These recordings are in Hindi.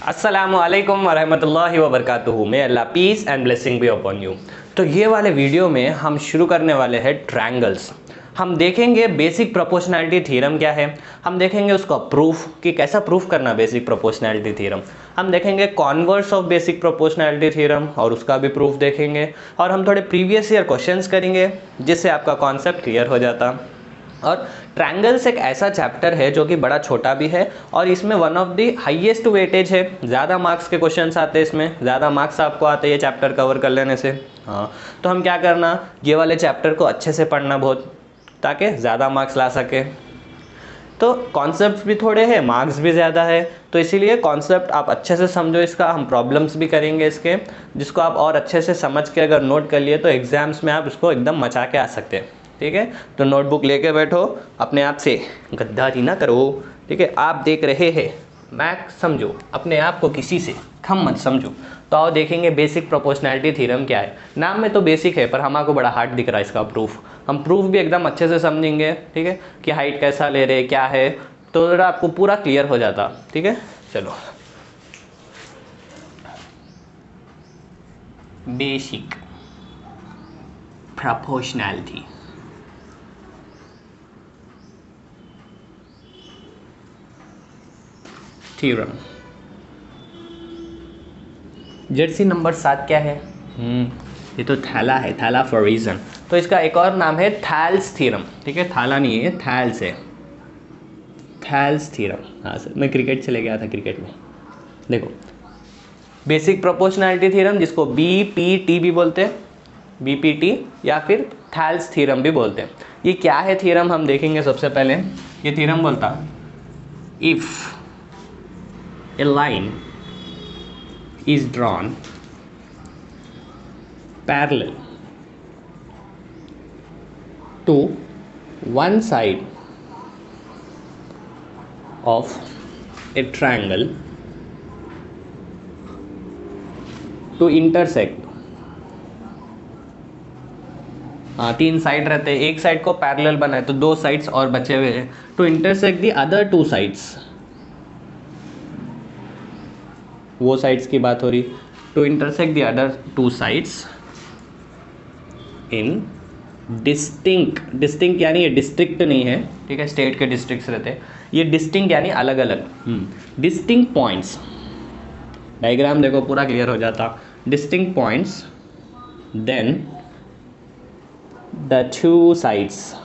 अस्सलामुअलैकुम वरहमतुल्लाहि वबरकातुहू। May Allah peace and blessing be upon you. तो ये वाले वीडियो में हम शुरू करने वाले हैं ट्रायंगल्स। हम देखेंगे बेसिक प्रोपोर्शनैलिटी थ्योरम क्या है, हम देखेंगे उसका प्रूफ कि कैसा प्रूफ करना बेसिक प्रोपोर्शनैलिटी थ्योरम, हम देखेंगे converse of basic proportionality theorem और उसका भी प्रूफ देखेंगे, और हम थोड़े प्रीवियस ईयर क्वेश्चंस करेंगे जिससे आपका कॉन्सेप्ट क्लियर हो जाता। और ट्रायंगल्स एक ऐसा चैप्टर है जो कि बड़ा छोटा भी है और इसमें one of the highest weightage है। ज़्यादा मार्क्स के क्वेश्चंस आते हैं, इसमें ज़्यादा मार्क्स आपको आते हैं ये चैप्टर कवर कर लेने से। हाँ, तो हम क्या करना, ये वाले चैप्टर को अच्छे से पढ़ना बहुत, ताकि ज़्यादा मार्क्स ला सके। तो कॉन्सेप्ट भी थोड़े हैं, मार्क्स भी ज़्यादा है, तो इसीलिए कॉन्सेप्ट आप अच्छे से समझो इसका। हम प्रॉब्लम्स भी करेंगे इसके, जिसको आप और अच्छे से समझ के अगर नोट कर लिए तो एग्ज़ाम्स में आप उसको एकदम मचा के आ सकते हैं। ठीक है, तो नोटबुक लेके बैठो, अपने आप से गद्दारी ना करो। ठीक है, आप देख रहे हैं, मैं समझो, अपने आप को किसी से कम मत समझो। तो आओ देखेंगे बेसिक प्रोपोर्शनैलिटी थ्योरम क्या है। नाम में तो बेसिक है पर हमको बड़ा हार्ड दिख रहा है इसका प्रूफ। हम प्रूफ भी एकदम अच्छे से समझेंगे। ठीक है, कि हाइट कैसा ले रहे क्या है, तो थोड़ा आपको पूरा क्लियर हो जाता। ठीक है, चलो basic proportionality theorem. Jersey number 7 क्या है? ये तो थैला है, थैला फॉर रीजन। तो इसका एक और नाम है थैल्स थ्योरम। ठीक है, थैला नहीं है, थैल्स है, थैल्स थ्योरम। हाँ सर, मैं क्रिकेट चले गया था, क्रिकेट में देखो बेसिक प्रोपोर्शनैलिटी थ्योरम, जिसको BPT भी बोलते हैं, BPT या फिर थैल्स थ्योरम भी बोलते हैं। ये क्या है थ्योरम हम देखेंगे। सबसे पहले ये थ्योरम बोलता, if a line is drawn parallel to one side of a triangle to intersect। हाँ, 3 साइड रहते हैं, एक साइड को पैरेलल बनाए तो 2 साइड्स और बचे हुए हैं, to intersect the other 2 sides. वो साइड्स की बात हो रही, to intersect the other 2 sides in distinct यानी ये डिस्ट्रिक्ट नहीं है। ठीक है, स्टेट के डिस्ट्रिक्ट्स रहते हैं, ये डिस्टिंक्ट यानी अलग अलग डिस्टिंक्ट पॉइंट्स। डायग्राम देखो पूरा क्लियर हो जाता। Distinct points, then the 2 sides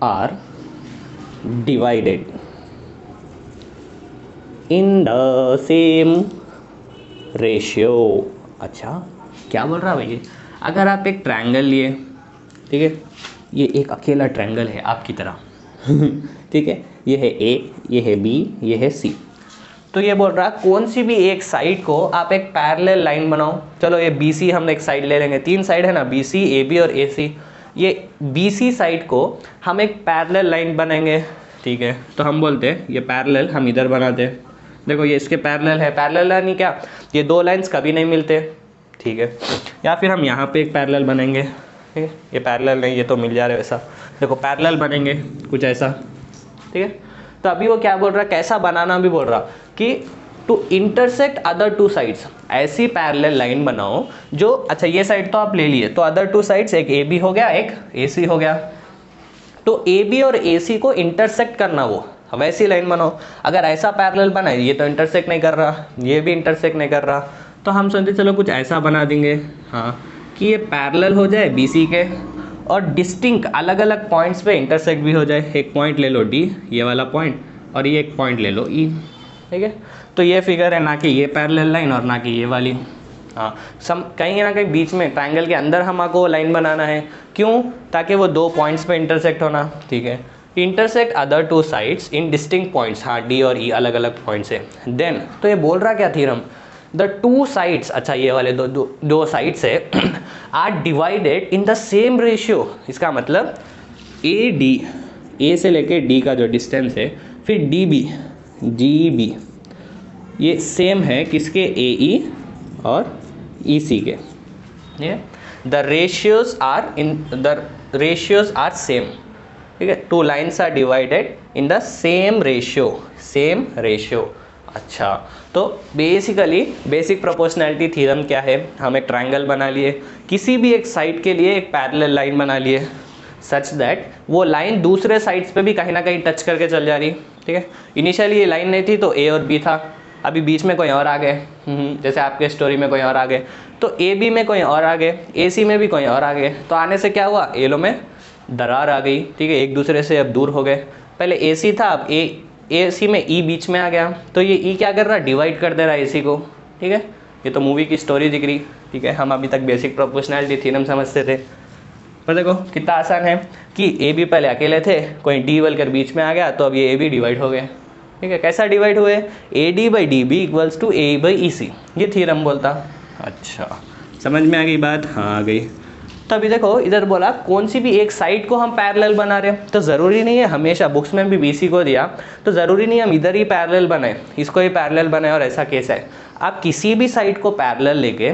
are divided in the same ratio. अच्छा, क्या बोल रहा है भाई? अगर आप एक ट्रायंगल लिए, ठीक है, ये एक अकेला ट्रायंगल है आपकी तरह ठीक है, ये है A, ये है B, ये है C। तो ये बोल रहा कौन सी भी एक साइड को आप एक पैरेलल लाइन बनाओ। चलो ये BC हम एक साइड ले लेंगे, 3 साइड है ना, BC, AB और AC। ये BC साइड को हम एक पैरेलल लाइन बनाएंगे। ठीक है, तो हम बोलते हैं ये पैरेलल हम इधर बनाते हैं। देखो ये इसके पैरेलल है, पैरेलल यानी क्या, ये 2 लाइंस कभी नहीं मिलते। ठीक है, या फिर हम यहाँ पे एक पैरेलल बनेंगे। ठीक है, ये पैरेलल नहीं, ये तो मिल जा रहा है वैसा। देखो पैरेलल बनेंगे कुछ ऐसा। ठीक है, तो अभी वो क्या बोल रहा है, कैसा बनाना भी बोल रहा कि टू इंटरसेक्ट अदर 2 साइड्स। ऐसी पैरेलल लाइन बनाओ जो, अच्छा ये साइड तो आप ले लिए, तो अदर 2 साइड्स, एक AB हो गया, एक AC हो गया, तो AB और AC को इंटरसेक्ट करना, वो वैसी लाइन बनाओ। अगर ऐसा पैरेलल बना है, ये तो इंटरसेक्ट नहीं कर रहा, ये भी इंटरसेक्ट नहीं कर रहा, तो हम सोचते चलो कुछ ऐसा बना देंगे, हाँ, कि ये पैरेलल हो जाए BC के और डिस्टिंक्ट अलग अलग पॉइंट्स पे इंटरसेक्ट भी हो जाए। एक पॉइंट ले लो D, ये वाला पॉइंट, और ये एक पॉइंट ले लो E। ठीक है, तो ये फिगर है, ना कि ये पैरेलल लाइन और ना कि ये वाली। हाँ, कहीं ना कहीं बीच में ट्रायंगल के अंदर हमको लाइन बनाना है। क्यों? ताकि वो 2 पॉइंट्स पे इंटरसेक्ट होना। ठीक है, intersect other 2 sides in distinct points. हाँ, D और E अलग अलग पॉइंट्स है। देन तो ये बोल रहा क्या थ्योरम, द 2 साइड्स, अच्छा ये वाले दो साइड्स है, are divided in the same ratio. इसका मतलब AD, A से लेके D का जो डिस्टेंस है, फिर DB, GB, ये सेम है किसके, AE और EC के। The ratios are same. ठीक है, two lines are divided in the same ratio. अच्छा, तो बेसिकली बेसिक प्रोपोर्शनैलिटी थ्योरम क्या है, हम एक ट्रायंगल बना लिए, किसी भी एक साइड के लिए एक पैरेलल लाइन बना लिए सच दैट वो लाइन दूसरे साइड्स पे भी कहीं ना कहीं टच करके चल जा रही, ठीक है। इनिशियली ये लाइन नहीं थी तो ए और बी था, अभी बीच में कोई और आ गए, जैसे आपके स्टोरी में कोई और आ गए, तो ए बी में कोई और आ गए, ए सी में भी कोई और आ गए, तो आने से क्या हुआ, एलो में दरार आ गई, ठीक है, एक दूसरे से अब दूर हो गए। पहले ए सी था, अब ए सी में ई बीच में आ गया, तो ये ई क्या कर रहा है, डिवाइड कर दे रहा है ए सी को, ठीक है। ये तो मूवी की स्टोरी दिख रही, ठीक है, हम अभी तक बेसिक प्रोपोर्शनैलिटी थ्योरम समझते थे, पर देखो कितना आसान है कि ए बी पहले अकेले थे, कोई डी बोलकर बीच में आ गया, तो अब ये ए बी डिवाइड हो गए, ठीक है। कैसा डिवाइड हुए, a D by D b equals to a by E c, ये थ्योरम बोलता। अच्छा, समझ में आ गई बात, हाँ आ गई। तो अभी देखो इधर बोला कौन सी भी एक साइड को हम पैरेलल बना रहे हैं, तो ज़रूरी नहीं है, हमेशा बुक्स में भी बीसी को दिया तो ज़रूरी नहीं हम इधर ही पैरेलल बनाए, इसको ही पैरेलल बनाए और ऐसा केस है। आप किसी भी साइड को पैरेलल लेके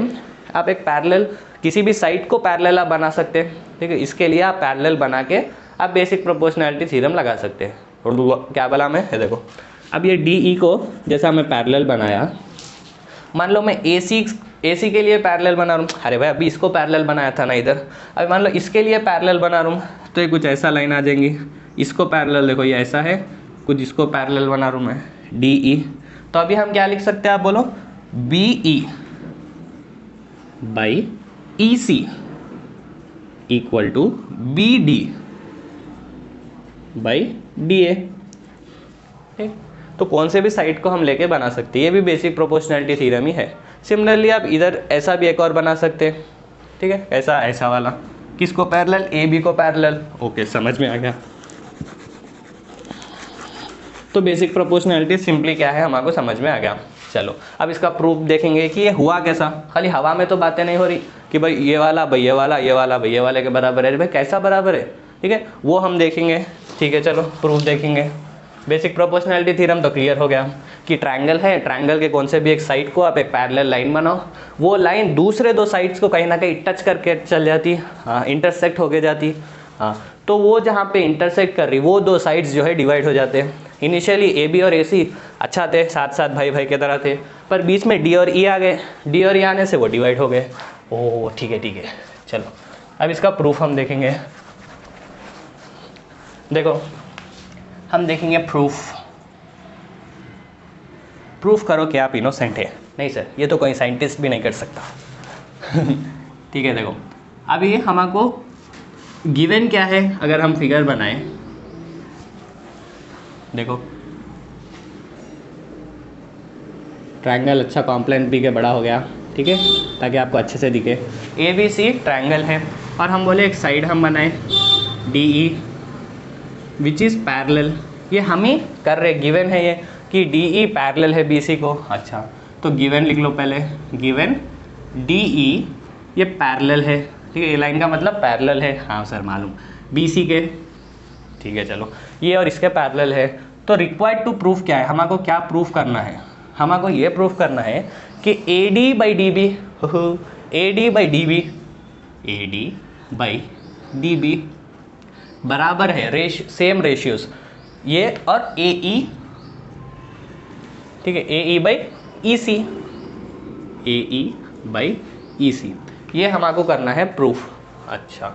आप एक पैरेलल किसी भी साइड को पैरेलल आप बना सकते हैं, ठीक है। इसके लिए आप पैरेलल बना के आप बेसिक प्रोपोर्शनैलिटी थ्योरम लगा सकते हैं। और क्या बोला मैं, ये देखो अब ये डी ई को जैसा मैं पैरेलल बनाया, मान लो मैं ए सी के लिए पैरेलल बना रहा हूँ, अरे भाई अभी इसको पैरेलल बनाया था ना इधर, अभी मान लो इसके लिए पैरेलल बना रहा हूँ, तो ये कुछ ऐसा लाइन आ जाएंगी, इसको पैरेलल देखो ये ऐसा है कुछ, इसको पैरेलल बना रहा हूँ मैं डी ई, तो अभी हम क्या लिख सकते हैं, आप बोलो B E by E C equal to B D by D A, ठीक। तो कौन से भी साइड को हम लेके बना सकते हैं, ये भी बेसिक प्रोपोर्शनैलिटी थ्योरम ही है। सिमिलरली आप इधर ऐसा भी एक और बना सकते हैं, ठीक है, ऐसा वाला, किसको पैरेलल, ए बी को पैरेलल, ओके समझ में आ गया। तो बेसिक प्रोपोर्शनैलिटी सिंपली क्या है हमारे समझ में आ गया। चलो अब इसका प्रूफ देखेंगे कि ये हुआ कैसा, खाली हवा में तो बातें नहीं हो रही कि भाई ये वाला भाई ये वाला, ये वाला भाई ये वाले के बराबर है, भाई कैसा बराबर है, ठीक है, वो हम देखेंगे, ठीक है। चलो प्रूफ देखेंगे। बेसिक प्रोपोर्शनैलिटी थ्योरम तो क्लियर हो गया कि ट्रायंगल है, ट्रायंगल के कौन से भी एक साइड को आप एक पैरेलल लाइन बनाओ, वो लाइन दूसरे दो साइड्स को कहीं ना कहीं टच करके चल जाती, हाँ इंटरसेक्ट होके जाती, हाँ तो वो जहाँ पे इंटरसेक्ट कर रही वो दो साइड्स जो है डिवाइड हो जाते हैं। इनिशियली ए बी और ए सी अच्छा थे, साथ साथ भाई भाई की तरह थे, पर बीच में डी और ई आ गए, डी और ई आने से वो डिवाइड हो गए। ओह ठीक है, चलो अब इसका प्रूफ हम देखेंगे। देखो हम देखेंगे प्रूफ करो कि आप इनोसेंट है। नहीं सर, ये तो कोई साइंटिस्ट भी नहीं कर सकता। ठीक है, देखो अभी हमको गिवन क्या है, अगर हम फिगर बनाएं, देखो ट्रायंगल अच्छा कॉम्प्लेन बी के बड़ा हो गया, ठीक है, ताकि आपको अच्छे से दिखे। ए बी सी ट्रायंगल है और हम बोले एक साइड हम बनाए D E which is parallel, ये हम ही कर रहे, गिवन है ये कि डी ई पैरेलल है बी सी को। अच्छा तो गिवन लिख लो पहले, गिवन डी ई ये पैरेलल है, ठीक है, ये लाइन का मतलब पैरेलल है, हाँ सर मालूम, बी सी के, ठीक है। चलो ये और इसके पैरेलल है, तो रिक्वायर्ड टू प्रूफ क्या है, हमको क्या प्रूफ करना है, हमको ये प्रूफ करना है कि A D by D B, A D by D B, A D by D B बराबर है सेम रेशियोज ये और ए ई, ठीक है, a e by E c, a e by E c, ये हमको करना है प्रूफ। अच्छा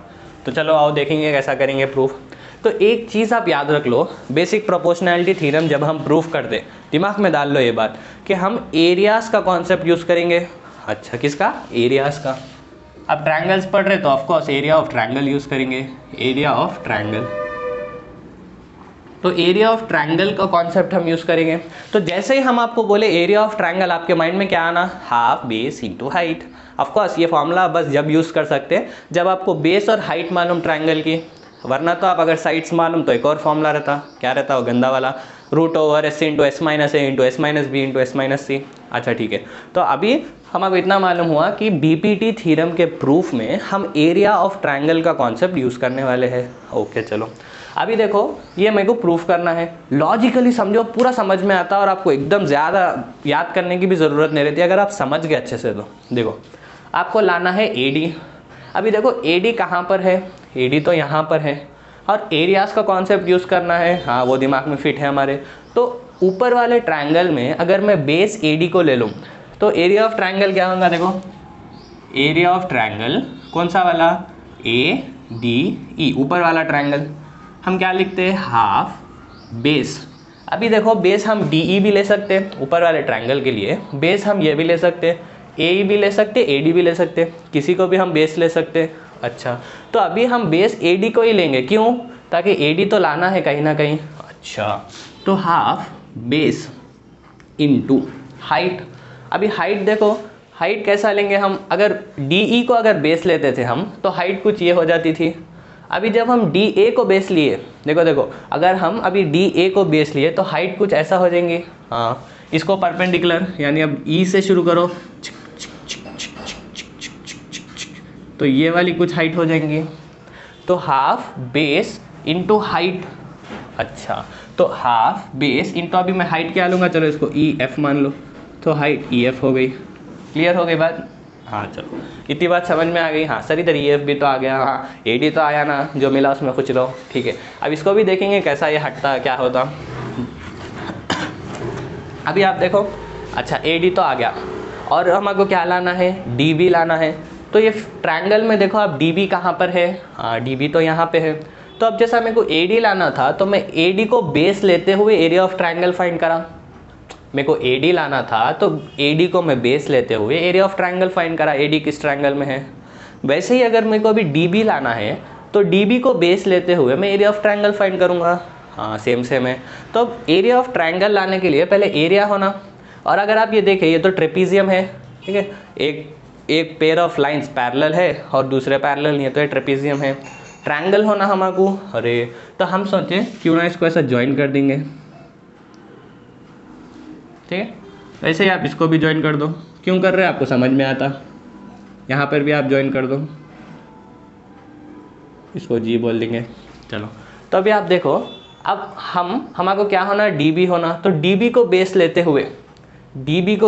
तो चलो आओ देखेंगे कैसा करेंगे प्रूफ। तो एक चीज़ आप याद रख लो, बेसिक प्रोपोर्शनैलिटी थ्योरम जब हम प्रूफ कर दे, दिमाग में डाल लो ये बात कि हम एरियाज़ का कॉन्सेप्ट यूज़ करेंगे। अच्छा किसका, एरियाज़ का। अब ट्रायंगल्स पढ़ रहे तो of course area of triangle use करेंगे, एरिया ऑफ ट्रायंगल, तो एरिया ऑफ ट्रायंगल का कॉन्सेप्ट हम यूज़ करेंगे। तो जैसे ही हम आपको बोले एरिया ऑफ ट्रायंगल, आपके माइंड में क्या आना, half base into height. Of course ये फॉर्मूला बस जब यूज़ कर सकते हैं जब आपको बेस और हाइट मालूम ट्रायंगल की, वरना तो आप अगर साइड्स मालूम तो एक और फॉर्मूला रहता, क्या रहता वो गंदा वाला, root over s into s minus a into s minus b into s minus c. अच्छा ठीक है, तो अभी हमको इतना मालूम हुआ कि बीपीटी थ्योरम के प्रूफ में हम एरिया ऑफ ट्रायंगल का कॉन्सेप्ट यूज़ करने वाले हैं। ओके चलो अभी देखो ये मेरे को प्रूफ करना है, लॉजिकली समझो, पूरा समझ में आता है और आपको एकदम ज़्यादा याद करने की भी ज़रूरत नहीं रहती अगर आप समझ गए अच्छे से। तो देखो आपको लाना है ए डी, अभी देखो ए डी कहाँ पर है, ए डी तो यहाँ पर है, और एरियाज का कॉन्सेप्ट यूज़ करना है, हाँ वो दिमाग में फिट है हमारे। तो ऊपर वाले ट्रायंगल में अगर मैं बेस AD को ले लूँ तो एरिया ऑफ ट्रायंगल क्या होगा, देखो एरिया ऑफ ट्रायंगल कौन सा वाला, ADE, ऊपर वाला ट्रायंगल हम क्या लिखते हैं, हाफ बेस। अभी देखो बेस हम DE भी ले सकते हैं ऊपर वाले ट्रायंगल के लिए, बेस हम ये भी ले सकते हैं, AE भी ले सकते हैं, AD भी ले सकते हैं, किसी को भी हम बेस ले सकते हैं। अच्छा तो अभी हम बेस AD को ही लेंगे, क्यों, ताकि AD तो लाना है कहीं ना कहीं। अच्छा तो हाफ बेस इनटू हाइट। अभी हाइट देखो, हाइट कैसा लेंगे हम, अगर DE को अगर बेस लेते थे हम तो हाइट कुछ ये हो जाती थी। अभी जब हम DA को बेस लिए, देखो देखो अगर हम अभी DA को बेस लिए तो हाइट कुछ ऐसा हो जाएंगी, हाँ इसको परपेंडिकुलर, यानी अब E से शुरू करो तो ये वाली कुछ हाइट हो जाएंगी। तो हाफ बेस इनटू हाइट। अच्छा तो हाफ बेस इनटू, अभी मैं हाइट क्या लूँगा, चलो इसको EF मान लो, तो हाइट EF हो गई। क्लियर हो गई बात, हाँ चलो इतनी बात समझ में आ गई। हाँ सर इधर EF भी तो आ गया, हाँ AD तो आया ना, जो मिला उसमें खुश रहो, ठीक है। अब इसको भी देखेंगे कैसा ये हटता क्या होता। अभी आप देखो, अच्छा AD तो आ गया और हमको क्या लाना है, DB लाना है। तो ये ट्रायंगल में देखो आप DB कहाँ पर है, हाँ DB तो यहाँ पे है। तो अब जैसा मेरे को AD लाना था तो मैं AD को बेस लेते हुए एरिया ऑफ ट्रायंगल फाइंड करा। मेरे को AD लाना था तो AD को मैं बेस लेते हुए एरिया ऑफ ट्रायंगल फाइंड करा, AD किस ट्रायंगल में है। वैसे ही अगर मेरे को अभी DB लाना है तो DB को बेस लेते हुए मैं एरिया ऑफ ट्रायंगल फाइंड करूँगा, हाँ सेम सेम है। तो अब एरिया ऑफ ट्रायंगल लाने के लिए पहले एरिया होना, और अगर आप ये देखें ये तो ट्रेपीजियम है, ठीक है, एक पेयर ऑफ लाइंस पैरेलल है और दूसरे पैरेलल नहीं है, तो ये ट्रेपीजियम है। ट्रायंगल होना हमको, अरे तो हम सोचे क्यों ना इसको ऐसा ज्वाइन कर देंगे, ठीक है। वैसे ही आप इसको भी ज्वाइन कर दो, क्यों कर रहे हैं आपको समझ में आता, यहाँ पर भी आप ज्वाइन कर दो, इसको G बोल देंगे। चलो तो अभी आप देखो, अब हमको क्या होना, DB होना। तो DB को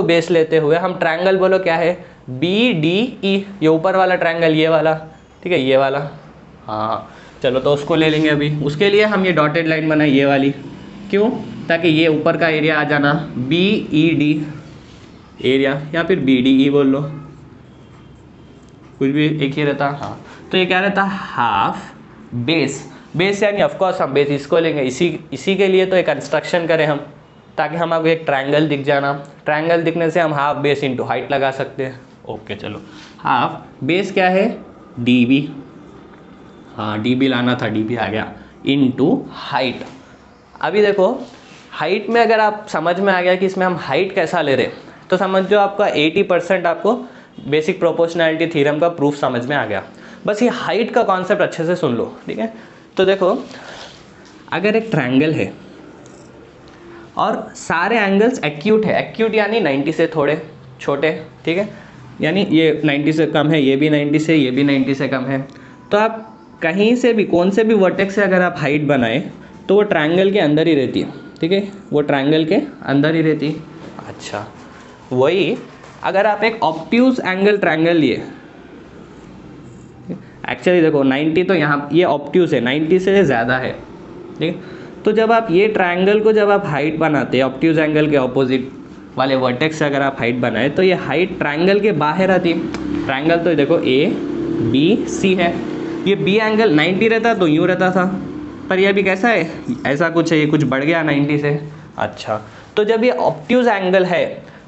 बेस लेते हुए हम ट्रायंगल बोलो क्या है, BDE, ये ऊपर वाला ट्रायंगल ये वाला, ठीक है ये वाला, हाँ चलो तो उसको ले लेंगे। अभी उसके लिए हम ये डॉटेड लाइन बनाए ये वाली, क्यों, ताकि ये ऊपर का एरिया आ जाना, BED एरिया, या फिर BDE बोल लो, कुछ भी एक ही रहता, हाँ। तो ये क्या रहता, हाफ बेस यानी ऑफकोर्स हम बेस इसको लेंगे, इसी के लिए तो एक कंस्ट्रक्शन करें हम, ताकि हमको एक ट्रायंगल दिख जाना। ट्रायंगल दिखने से हम हाफ बेस इंटू हाइट लगा सकते हैं। ओके चलो, हाफ बेस क्या है, DB, हाँ DB लाना था, DB आ गया, इनटू हाइट। अभी देखो हाइट में अगर आप समझ में आ गया कि इसमें हम हाइट कैसा ले रहे, तो समझो आपका 80% आपको बेसिक प्रोपोर्शनैलिटी थ्योरम का प्रूफ समझ में आ गया। बस ये हाइट का कॉन्सेप्ट अच्छे से सुन लो, ठीक है। तो देखो अगर एक ट्रायंगल है और सारे एंगल्स एक्यूट है, एक्यूट यानी 90 से थोड़े छोटे, ठीक है, यानी ये 90 से कम है, ये भी 90 से, ये भी 90 से कम है, तो आप कहीं से भी कौन से भी वर्टेक्स से अगर आप हाइट बनाए तो वो ट्रायंगल के अंदर ही रहती है, ठीक है, वो ट्रायंगल के अंदर ही रहती है। अच्छा वही अगर आप एक ऑब्ट्यूज एंगल ट्रायंगल लिए, एक्चुअली देखो 90 तो यहाँ ये ऑब्ट्यूज है, 90 से ज़्यादा है, ठीक है। तो जब आप ये ट्रायंगल को जब आप हाइट बनाते हैं ऑब्ट्यूज एंगल के ऑपोजिट वाले वर्टेक्स से अगर आप हाइट बनाए तो ये हाइट ट्रायंगल के बाहर आती है। ट्रायंगल तो देखो ABC है, ये B एंगल 90 रहता तो यूँ रहता था, पर ये अभी कैसा है, ऐसा कुछ है, ये कुछ बढ़ गया 90 से। अच्छा तो जब ये ऑब्ट्यूज एंगल है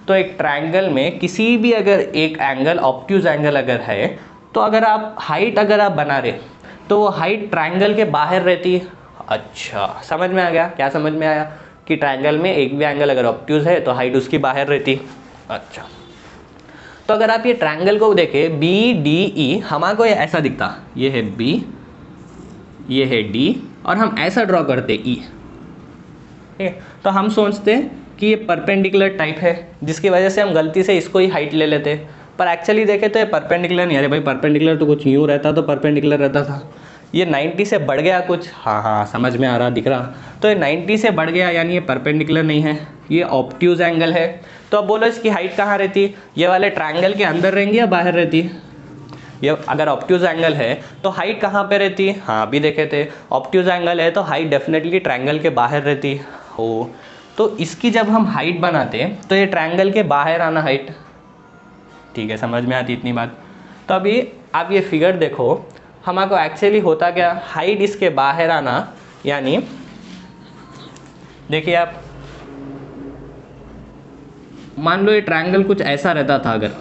तो एक ट्रायंगल में किसी भी अगर एक एंगल ऑब्ट्यूज एंगल अगर है तो अगर आप हाइट अगर आप बना रहे तो वो हाइट ट्रायंगल के बाहर रहती है। अच्छा समझ में आ गया, क्या समझ में आया कि ट्रायंगल में एक भी एंगल अगर ऑब्ट्यूज है तो हाइट उसकी बाहर रहती। अच्छा तो अगर आप ये ट्रायंगल को देखें BDE, हमको ये ऐसा दिखता, ये है B, ये है D, और हम ऐसा ड्रॉ करते E, ठीक है। तो हम सोचते कि ये परपेंडिकुलर टाइप है, जिसकी वजह से हम गलती से इसको ही हाइट ले लेते, पर एक्चुअली देखे तो ये परपेंडिकुलर नहीं। अरे भाई परपेंडिकुलर तो कुछ यूँ रहता तो परपेंडिकुलर रहता था, ये 90 से बढ़ गया कुछ, हाँ समझ में आ रहा, दिख रहा। तो ये 90 से बढ़ गया यानी ये परपेंडिकुलर नहीं है, ये ऑब्ट्यूज एंगल है। तो अब बोलो इसकी हाइट कहाँ रहती, ये वाले ट्रायंगल के अंदर रहेंगी या बाहर रहती, ये अगर ऑब्ट्यूज एंगल है तो हाइट कहाँ पे रहती है, हाँ अभी देखे थे ऑब्ट्यूज एंगल है तो हाइट डेफिनेटली ट्रायंगल के बाहर रहती हो। तो इसकी जब हम हाइट बनाते हैं तो ये ट्रायंगल के बाहर आना हाइट, ठीक है समझ में आती इतनी बात। तो अभी आप ये फिगर देखो, हमारे एक्चुअली होता क्या, हाइट इसके बाहर आना, यानी देखिए आप मान लो ये ट्रायंगल कुछ ऐसा रहता था, अगर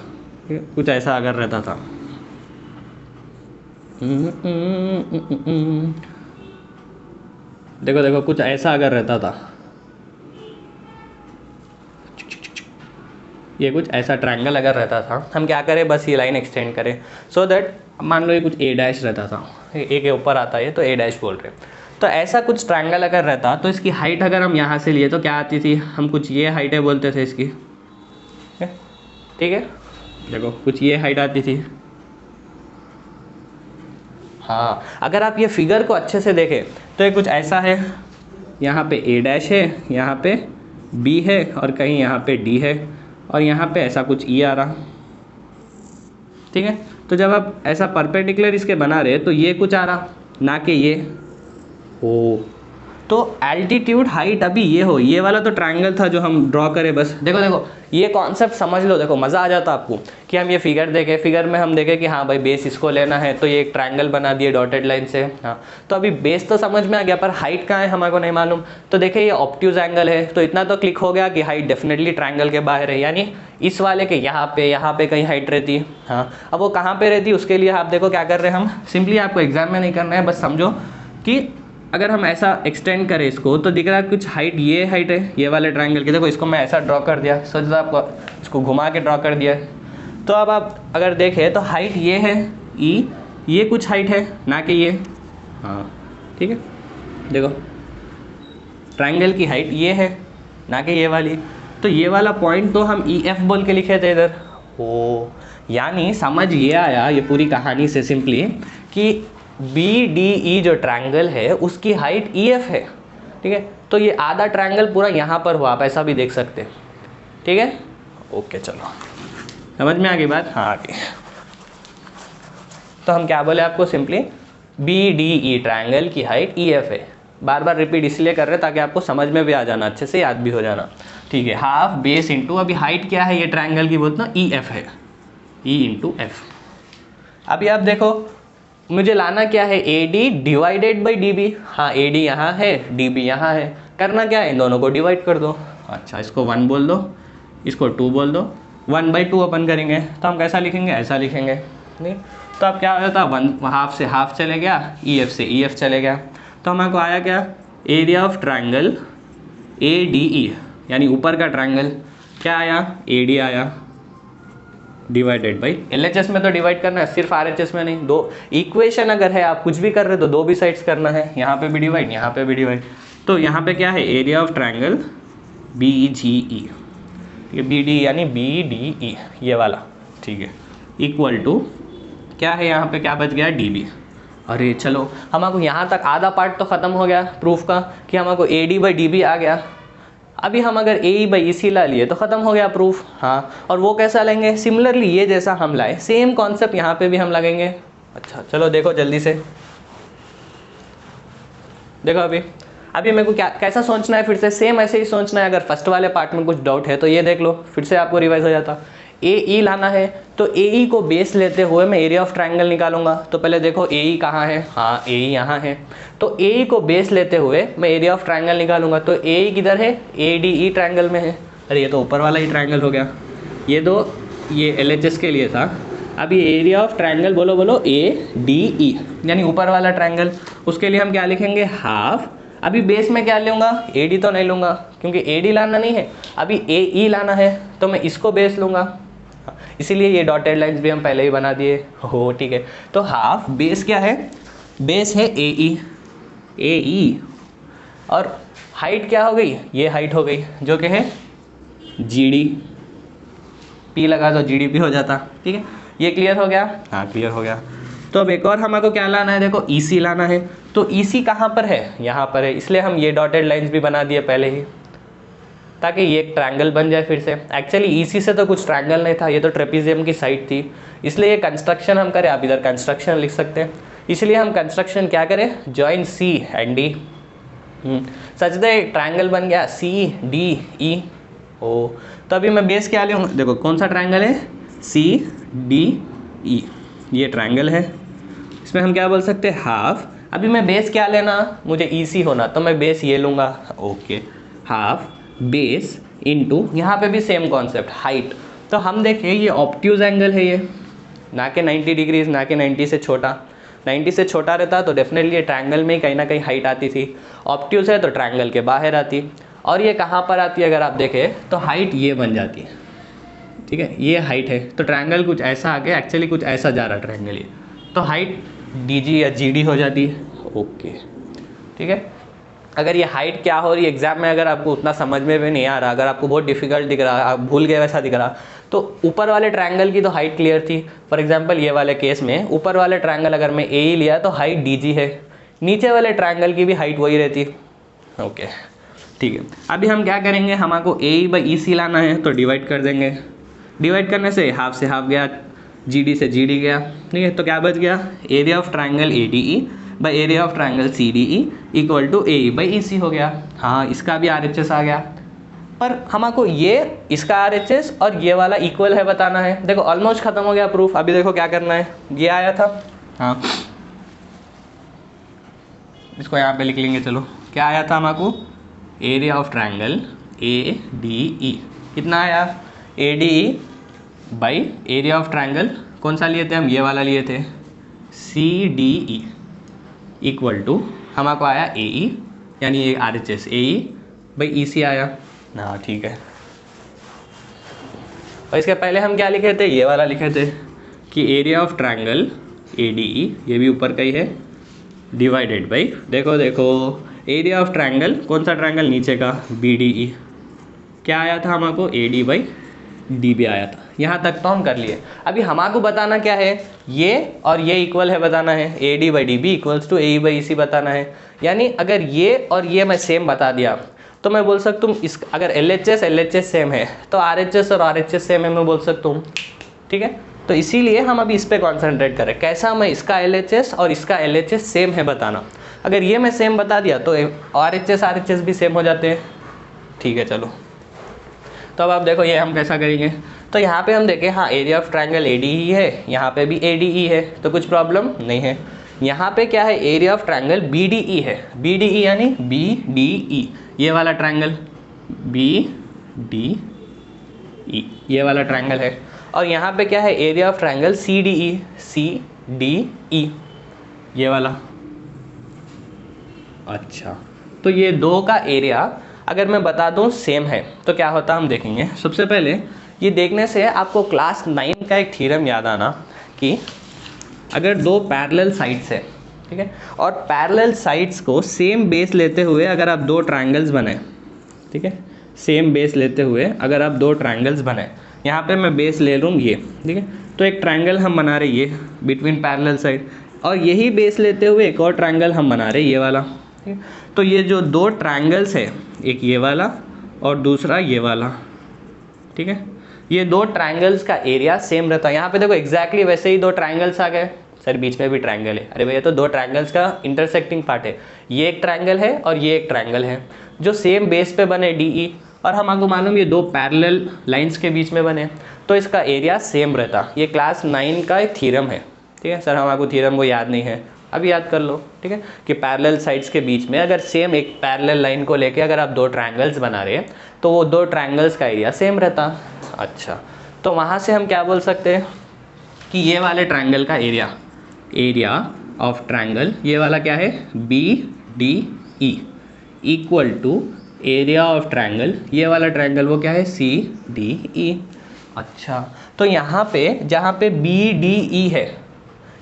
कुछ ऐसा अगर रहता था, देखो देखो कुछ ऐसा अगर रहता था, ये कुछ ऐसा ट्रायंगल अगर रहता था, हम क्या करें बस ये लाइन एक्सटेंड करें सो दैट मान लो ये कुछ ए डैश रहता था, ए के ऊपर आता है तो ए डैश बोल रहे हैं। तो ऐसा कुछ ट्रायंगल अगर रहता तो इसकी हाइट अगर हम यहाँ से लिए तो क्या आती थी, हम कुछ ये हाइटें बोलते थे इसकी, ठीक है देखो कुछ ये हाइट आती थी। हाँ अगर आप ये फिगर को अच्छे से देखें तो ये कुछ ऐसा है, यहाँ पे ए डैश है, यहाँ पे बी है और कहीं यहाँ पे डी है और यहाँ पे ऐसा कुछ ई आ रहा, ठीक है। तो जब आप ऐसा परपेंडिकुलर इसके बना रहे तो ये कुछ आ रहा, ना कि ये हो। तो एल्टीट्यूड हाइट अभी ये हो, ये वाला तो ट्रायंगल था जो हम ड्रॉ करें बस। देखो देखो ये कॉन्सेप्ट समझ लो, देखो मज़ा आ जाता आपको कि हम ये फिगर देखें, फिगर में हम देखें कि हाँ भाई बेस इसको लेना है तो ये एक ट्रायंगल बना दिए डॉटेड लाइन से। हाँ तो अभी बेस तो समझ में आ गया, पर हाइट कहाँ है हमारे को नहीं मालूम। तो देखिए ये ऑब्ट्यूज एंगल है तो इतना तो क्लिक हो गया कि हाइट डेफिनेटली ट्रायंगल के बाहर है, यानी इस वाले के यहाँ पे कहीं हाइट रहती है। हाँ अब वो कहाँ पे रहती है उसके लिए आप देखो क्या कर रहे हैं हम, सिंपली आपको एग्जाम में नहीं करना है, बस समझो कि अगर हम ऐसा एक्सटेंड करें इसको तो दिख रहा है कुछ हाइट, ये हाइट है ये वाले ट्रायंगल की। देखो इसको मैं ऐसा ड्रॉ कर दिया, सोचो आपको इसको घुमा के ड्रॉ कर दिया। तो अब आप अगर देखें तो हाइट ये है ई, ये कुछ हाइट है ना कि ये, हाँ ठीक है देखो ट्रायंगल की हाइट ये है ना कि ये वाली। तो ये वाला पॉइंट तो हम ई एफ बोल के लिखे थे इधर। ओ यानी समझ ये आया ये पूरी कहानी से सिंपली कि बी डी ई जो ट्रायंगल है उसकी हाइट ई एफ है, ठीक है। तो ये आधा ट्रायंगल पूरा यहाँ पर हुआ, आप ऐसा भी देख सकते हैं, ठीक है। ओके चलो समझ में आ गई बात, हाँ आगे। तो हम क्या बोले आपको, simply B D E triangle की हाइट ई एफ है। बार बार रिपीट इसलिए कर रहे ताकि आपको समझ में भी आ जाना, अच्छे से याद भी हो जाना, ठीक है। हाफ बेस इंटू, अभी हाइट क्या है ये ट्रायंगल की बोलते ना ई एफ है, ई इंटू एफ। अभी आप देखो मुझे लाना क्या है, ए D divided by D B. हाँ ए डी यहाँ है डी बी यहाँ है, करना क्या है इन दोनों को डिवाइड कर दो। अच्छा इसको 1 बोल दो, इसको 2 बोल दो, 1/2 अपन करेंगे तो हम कैसा लिखेंगे, ऐसा लिखेंगे नहीं। तो अब क्या होता है 1 हाफ से हाफ चले गया, ई एफ से ई एफ चले गया। तो हमारे आया क्या, area of triangle a D E, यानी ऊपर का ट्रायंगल क्या आया, ए डी आया, डिवाइडेड बाई LHS में तो डिवाइड करना है, सिर्फ RHS में नहीं। दो इक्वेशन अगर है आप कुछ भी कर रहे हो तो दो भी साइड्स करना है, यहाँ पे भी डिवाइड यहाँ पे भी डिवाइड। तो यहाँ पे क्या है, एरिया ऑफ ट्रायंगल BGE, ये BD यानी BDE ये वाला, ठीक है, इक्वल टू क्या है यहाँ पे, क्या बच गया DB। अरे चलो हमारे यहाँ तक आधा पार्ट तो ख़त्म हो गया प्रूफ का कि हमारे AD/DB आ गया। अभी हम अगर AE/EC ला लिए तो ख़त्म हो गया प्रूफ। हाँ और वो कैसा लेंगे, सिमिलरली ये जैसा हम लाए सेम कॉन्सेप्ट यहाँ पे भी हम लगेंगे। अच्छा चलो देखो जल्दी से देखो अभी मेरे को क्या कैसा सोचना है, फिर से सेम ऐसे ही सोचना है। अगर फर्स्ट वाले पार्ट में कुछ डाउट है तो ये देख लो, फिर से आपको रिवाइज हो जाता। AE लाना है तो AE को बेस लेते हुए मैं एरिया ऑफ ट्रायंगल निकालूंगा। तो पहले देखो AE कहाँ है, हाँ AE यहाँ है। तो AE को बेस लेते हुए मैं एरिया ऑफ ट्रायंगल निकालूंगा। तो AE किधर है, ADE ट्रायंगल में है। अरे ये तो ऊपर वाला ही ट्रायंगल हो गया, ये ये LHS के लिए था। अभी एरिया ऑफ ट्रायंगल बोलो बोलो ADE यानी ऊपर वाला ट्रायंगल, उसके लिए हम क्या लिखेंगे, हाफ। अभी बेस में क्या लूँगा, AD तो नहीं लूँगा क्योंकि AD लाना नहीं है, अभी AE लाना है तो मैं इसको बेस लूँगा। इसीलिए ये डॉटेड लाइंस भी हम पहले ही बना दिए हो, ठीक है। तो हाफ बेस क्या है, बेस है AE और हाइट क्या हो गई, ये हाइट हो गई जो कि है GD, P लगा दो GDP हो जाता, ठीक है। ये क्लियर हो गया, हाँ क्लियर हो गया। तो अब एक और हमारे को क्या लाना है, देखो EC लाना है। तो EC कहाँ पर है, यहाँ पर है, इसलिए हम ये डॉटेड लाइंस भी बना दिए पहले ही ताकि ये एक ट्रायंगल बन जाए फिर से। एक्चुअली ईसी से तो कुछ ट्रायंगल नहीं था, ये तो ट्रेपीजियम की साइड थी, इसलिए ये कंस्ट्रक्शन हम करें, आप इधर कंस्ट्रक्शन लिख सकते हैं, इसलिए हम कंस्ट्रक्शन क्या करें, join C and D. Such the triangle बन गया सी डी ई ओ। तो अभी मैं बेस क्या लूँगा, देखो कौन सा ट्रायंगल है, सी डी ई, ये ट्रायंगल है, इसमें हम क्या बोल सकते हैं, हाफ। अभी मैं बेस क्या लेना, मुझे ई सी होना, तो मैं बेस ये लूँगा, ओके, हाफ बेस इनटू, यहाँ पे भी सेम कॉन्सेप्ट हाइट। तो हम देखें ये ऑब्ट्यूज एंगल है, ये ना कि 90 डिग्रीज, ना कि 90 से छोटा। 90 से छोटा रहता तो डेफिनेटली ये ट्रायंगल में ही कहीं ना कहीं हाइट आती थी, ऑब्ट्यूज है तो ट्रायंगल के बाहर आती। और ये कहाँ पर आती है, अगर आप देखें तो हाइट ये बन जाती है, ठीक है, ये हाइट है, तो ट्रायंगल कुछ ऐसा आ गया, एक्चुअली कुछ ऐसा जा रहा ट्रायंगल ये, तो हाइट डी जी या जी डी हो जाती है, ओके, ठीक है। अगर ये हाइट क्या हो रही है एग्जाम में, अगर आपको उतना समझ में भी नहीं आ रहा, अगर आपको बहुत डिफिकल्ट दिख रहा, आप भूल गए वैसा दिख रहा, तो ऊपर वाले ट्रायंगल की तो हाइट क्लियर थी। फॉर एग्जांपल ये वाले केस में ऊपर वाले ट्रायंगल अगर मैं ए ही लिया तो हाइट डी जी है, नीचे वाले ट्रायंगल की भी हाइट वही रहती, ओके, ठीक है। अभी हम क्या करेंगे, हमको ए ई बाई ई सी लाना है, तो डिवाइड कर देंगे, डिवाइड करने से हाफ गया, जी डी से जी डी गया, ठीक है, तो क्या बच गया, area of triangle a D E by area of triangle C D E equal to a e by E c हो गया। हाँ, इसका भी आर एच एस आ गया, पर हमको ये इसका आर एच एस और ये वाला इक्वल है बताना है। देखो ऑलमोस्ट खत्म हो गया प्रूफ, अभी देखो क्या करना है, ये आया था, हाँ इसको यहाँ पे लिख लेंगे, चलो क्या आया था हमको, area of triangle a D e, कितना आया, a D E by area of triangle कौन सा लिए थे हम, ये वाला लिए थे, c D E equal to हमको आया ए ई, यानी ये R H S a e by E c आया। हाँ ठीक है, और इसके पहले हम क्या लिखे थे, ये वाला लिखे थे कि area of triangle a D E, ये भी ऊपर का ही है, डिवाइडेड बाई, देखो एरिया ऑफ ट्रायंगल कौन सा ट्रायंगल, नीचे का बी डी ई, क्या आया था हमको, A D by D B आया था। यहाँ तक तो हम कर लिए। अभी हमको बताना क्या है, ये और ये इक्वल है बताना है, A D by D b equals to a e by E c बताना है। यानी अगर ये और ये मैं सेम बता दिया तो मैं बोल सकता हूँ इस, अगर एल एच एस सेम है तो आर एच एस और आर एच एस सेम है मैं बोल सकता हूँ, ठीक है। तो इसीलिए हम अभी इस पर कॉन्सेंट्रेट करें, कैसा मैं इसका एल एच एस और इसका एल एच एस सेम है बताना। अगर ये मैं सेम बता दिया तो आर एच एस भी सेम हो जाते हैं, ठीक है। चलो तो अब आप देखो ये हम कैसा करेंगे, तो यहाँ पे हम देखें, हाँ area of triangle a D E है, यहाँ पे भी ए डी ई है, तो कुछ प्रॉब्लम नहीं है। यहाँ पे क्या है, area of triangle B D E है, बी डी ई यानी बी डी ई, ये वाला ट्रायंगल बी डी ई, ये वाला ट्रायंगल है। और यहाँ पे क्या है, area of triangle C D E, ये वाला। अच्छा, तो ये दो का एरिया अगर मैं बता दूं सेम है तो क्या होता हम देखेंगे। सबसे पहले ये देखने से आपको क्लास 9 का एक थ्योरम याद आना कि अगर दो पैरेलल साइड्स है, ठीक है, और पैरेलल साइड्स को सेम बेस लेते हुए अगर आप दो ट्रायंगल्स बनाए, ठीक है, सेम बेस लेते हुए अगर आप दो ट्रायंगल्स बनाए, यहाँ पे मैं बेस ले लूँ ये, ठीक है, तो एक ट्रायंगल हम बना रहे ये बिटवीन पैरेलल साइड, और यही बेस लेते हुए एक और ट्रायंगल हम बना रहे ये वाला, ठीक है। तो ये जो दो ट्रायंगल्स है, एक ये वाला और दूसरा ये वाला, ठीक है, ये दो ट्रायंगल्स का एरिया सेम रहता है। यहाँ पे देखो एग्जैक्टली वैसे ही दो ट्रायंगल्स आ गए, सर बीच में भी ट्रायंगल है, अरे भैया तो दो ट्रायंगल्स का इंटरसेक्टिंग पार्ट है, ये एक ट्रायंगल है और ये एक ट्रायंगल है जो सेम बेस पे बने डी ई, और हमको मालूम ये दो पैरेलल लाइंस के बीच में बने, तो इसका एरिया सेम रहता। ये क्लास 9 का एक थ्योरम है, ठीक है। सर हमको थ्योरम को याद नहीं है, अभी याद कर लो, ठीक है, कि पैरेलल साइड्स के बीच में अगर सेम एक पैरेलल लाइन को लेके अगर आप दो ट्रायंगल्स बना रहे हैं तो वो दो ट्रायंगल्स का एरिया सेम रहता। अच्छा, तो वहाँ से हम क्या बोल सकते हैं कि ये वाले ट्रायंगल का एरिया ऑफ ट्रायंगल, ये वाला क्या है, B D E equal to area of triangle, ये वाला ट्रायंगल वो क्या है, सी डी ई। अच्छा, तो यहाँ पे जहाँ पे बी डी ई है,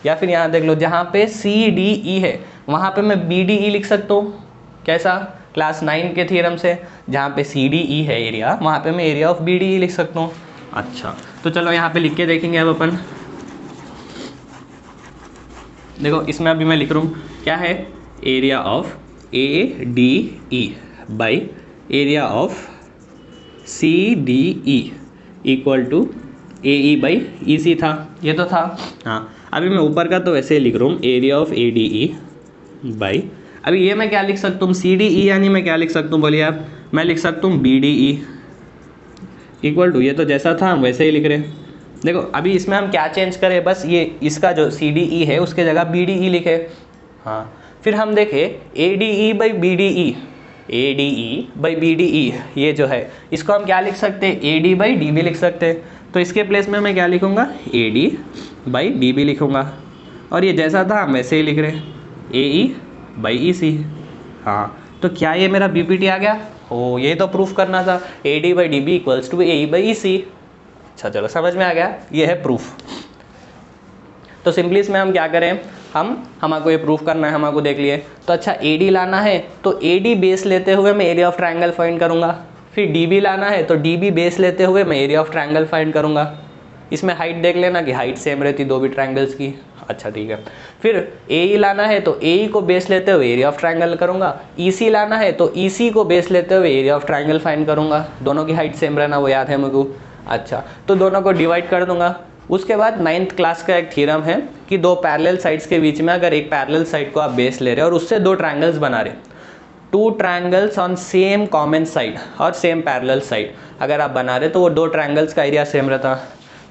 या फिर यहाँ देख लो जहाँ पे सी डी ई है वहाँ पे मैं बी डी ई लिख सकता हूँ, कैसा, क्लास 9 के थ्योरम से, जहाँ पे सी डी ई है एरिया वहाँ पे मैं area of B D E लिख सकता हूँ। अच्छा, तो चलो यहाँ पे लिख के देखेंगे अब अपन, देखो इसमें अभी मैं लिख रहा हूँ क्या है, area of A D E by area of CDE equal to AE by EC था, ये तो था। हाँ, अभी मैं ऊपर का तो वैसे ही लिख रहा हूँ, एरिया ऑफ ADE बाई, अभी ये मैं क्या लिख सकता हूँ, CDE यानी मैं क्या लिख सकता हूँ बोलिए आप, मैं लिख सकता हूँ BDE इक्वल टू, ये तो जैसा था हम वैसे ही लिख रहे हैं। देखो अभी इसमें हम क्या चेंज करें, बस ये इसका जो CDE है उसके जगह BDE लिखे। हाँ, फिर हम देखें ADE by BDE, ADE by BDE ये जो है इसको हम क्या लिख सकते हैं, AD बाई DB लिख सकते हैं। तो इसके प्लेस में मैं क्या लिखूँगा, AD बाई DB लिखूँगा, और ये जैसा था हम वैसे ही लिख रहे हैं, AE बाई EC। हाँ, तो क्या ये मेरा BPT आ गया? ओ, ये तो प्रूफ करना था, AD by DB equals to AE by EC। अच्छा चलो समझ में आ गया, ये है प्रूफ। तो सिंपली इसमें हम क्या करें, हमको ये प्रूफ करना है, हमको देख लिए। तो अच्छा AD लाना है तो AD बेस लेते हुए मैं एरिया ऑफ ट्रायंगल फाइंड करूँगा, फिर DB लाना है तो DB बेस लेते हुए मैं एरिया ऑफ ट्रायंगल फाइंड करूँगा। इसमें हाइट देख लेना कि हाइट सेम रहती दो भी ट्रायंगल्स की। अच्छा ठीक है, फिर AE लाना है तो AE को बेस लेते हुए एरिया ऑफ ट्रायंगल करूँगा, EC लाना है तो EC को बेस लेते हुए एरिया ऑफ ट्रायंगल फाइंड करूँगा। दोनों की हाइट सेम रहना वो याद है मुझको। अच्छा, तो दोनों को डिवाइड कर दूंगा। उसके बाद 9th क्लास का एक थ्योरम है कि दो पैरेलल साइड्स के बीच में अगर एक पैरेलल साइड को आप बेस ले रहे हो और उससे दो ट्रायंगल्स बना रहे, two triangles on same common side और सेम पैरेलल साइड अगर आप बना रहे तो वो दो ट्रायंगल्स का एरिया सेम रहता।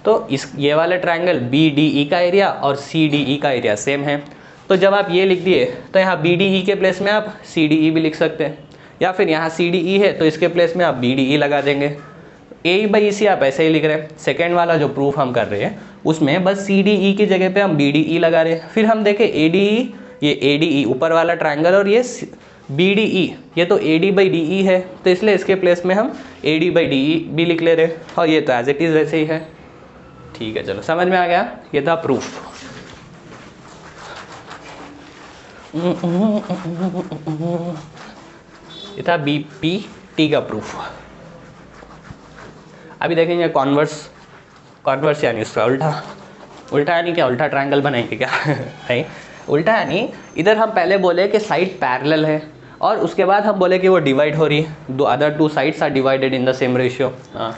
तो ये वाले ट्रायंगल BDE का एरिया और CDE का एरिया सेम है। तो जब आप ये लिख दिए तो यहाँ BDE के प्लेस में आप CDE भी लिख सकते हैं, या फिर यहाँ CDE है तो इसके प्लेस में आप BDE लगा देंगे। AE बाई EC आप ऐसे ही लिख रहे हैं। सेकेंड वाला जो प्रूफ हम कर रहे हैं उसमें बस CDE की जगह पे हम BDE लगा रहे हैं। फिर हम देखें ADE, ये ADE ऊपर वाला ट्रायंगल और ये BDE, ये तो AD बाई DE है, तो इसलिए इसके प्लेस में हम AD बाई DE भी लिख ले रहे हैं, और ये तो एज इट इज़ वैसे ही है। ठीक है, चलो समझ में आ गया, ये था प्रूफ। ये था BPT का प्रूफ। अभी देखेंगे कॉन्वर्स यानी उसका उल्टा यानी क्या, उल्टा ट्रायंगल बनाएंगे क्या? नहीं, उल्टा यानी इधर हम पहले बोले कि साइड पैरेलल है और उसके बाद हम बोले कि वो डिवाइड हो रही है, दो other two sides are divided in the same ratio. हाँ,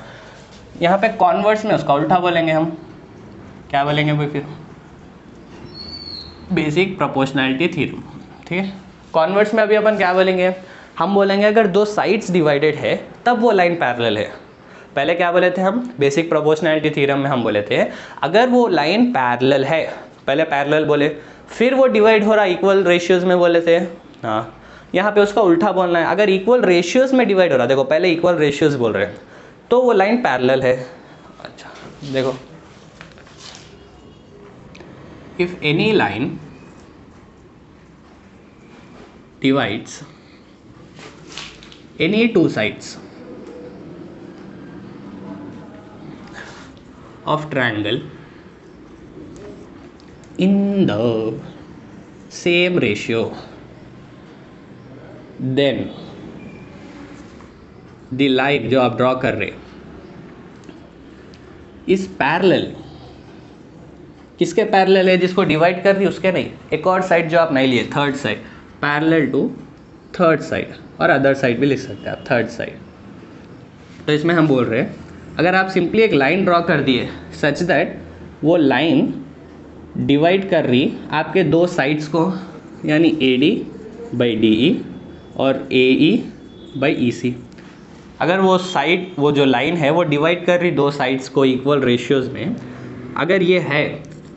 यहाँ पे कॉन्वर्स में उसका उल्टा बोलेंगे हम, क्या बोलेंगे भाई, फिर बेसिक प्रोपोर्शनैलिटी थ्योरम। ठीक है, कॉन्वर्स में अभी अपन क्या बोलेंगे, हम बोलेंगे अगर दो साइड्स डिवाइडेड है तब वो लाइन पैरेलल है। पहले क्या बोले थे हम, बेसिक प्रोपोर्शनैलिटी थ्योरम में हम बोले थे अगर वो लाइन पैरेलल है, पहले पैरेलल बोले, फिर वो डिवाइड हो रहा इक्वल रेशियोज में बोले थे। हाँ, यहाँ पे उसका उल्टा बोलना है, अगर इक्वल रेशियोज में डिवाइड हो रहा, देखो पहले इक्वल रेशियोज बोल रहे हैं तो वो लाइन पैरेलल है। अच्छा देखो, if any line divides any two sides of triangle in the same ratio, then the line जो आप ड्रॉ कर रहे इस पैरेलल, किसके पैरेलल है, जिसको डिवाइड कर रही उसके नहीं, एक और साइड जो आप नहीं लिए, third side, parallel to third side, और अदर साइड भी लिख सकते हैं आप, थर्ड साइड। तो इसमें हम बोल रहे हैं अगर आप सिंपली एक लाइन ड्रॉ कर दिए सच दैट वो लाइन डिवाइड कर रही आपके दो साइड्स को, यानी AD बाई DE और AE बाई EC, अगर वो साइड, वो जो लाइन है वो डिवाइड कर रही दो साइड्स को इक्वल रेशियोज में, अगर ये है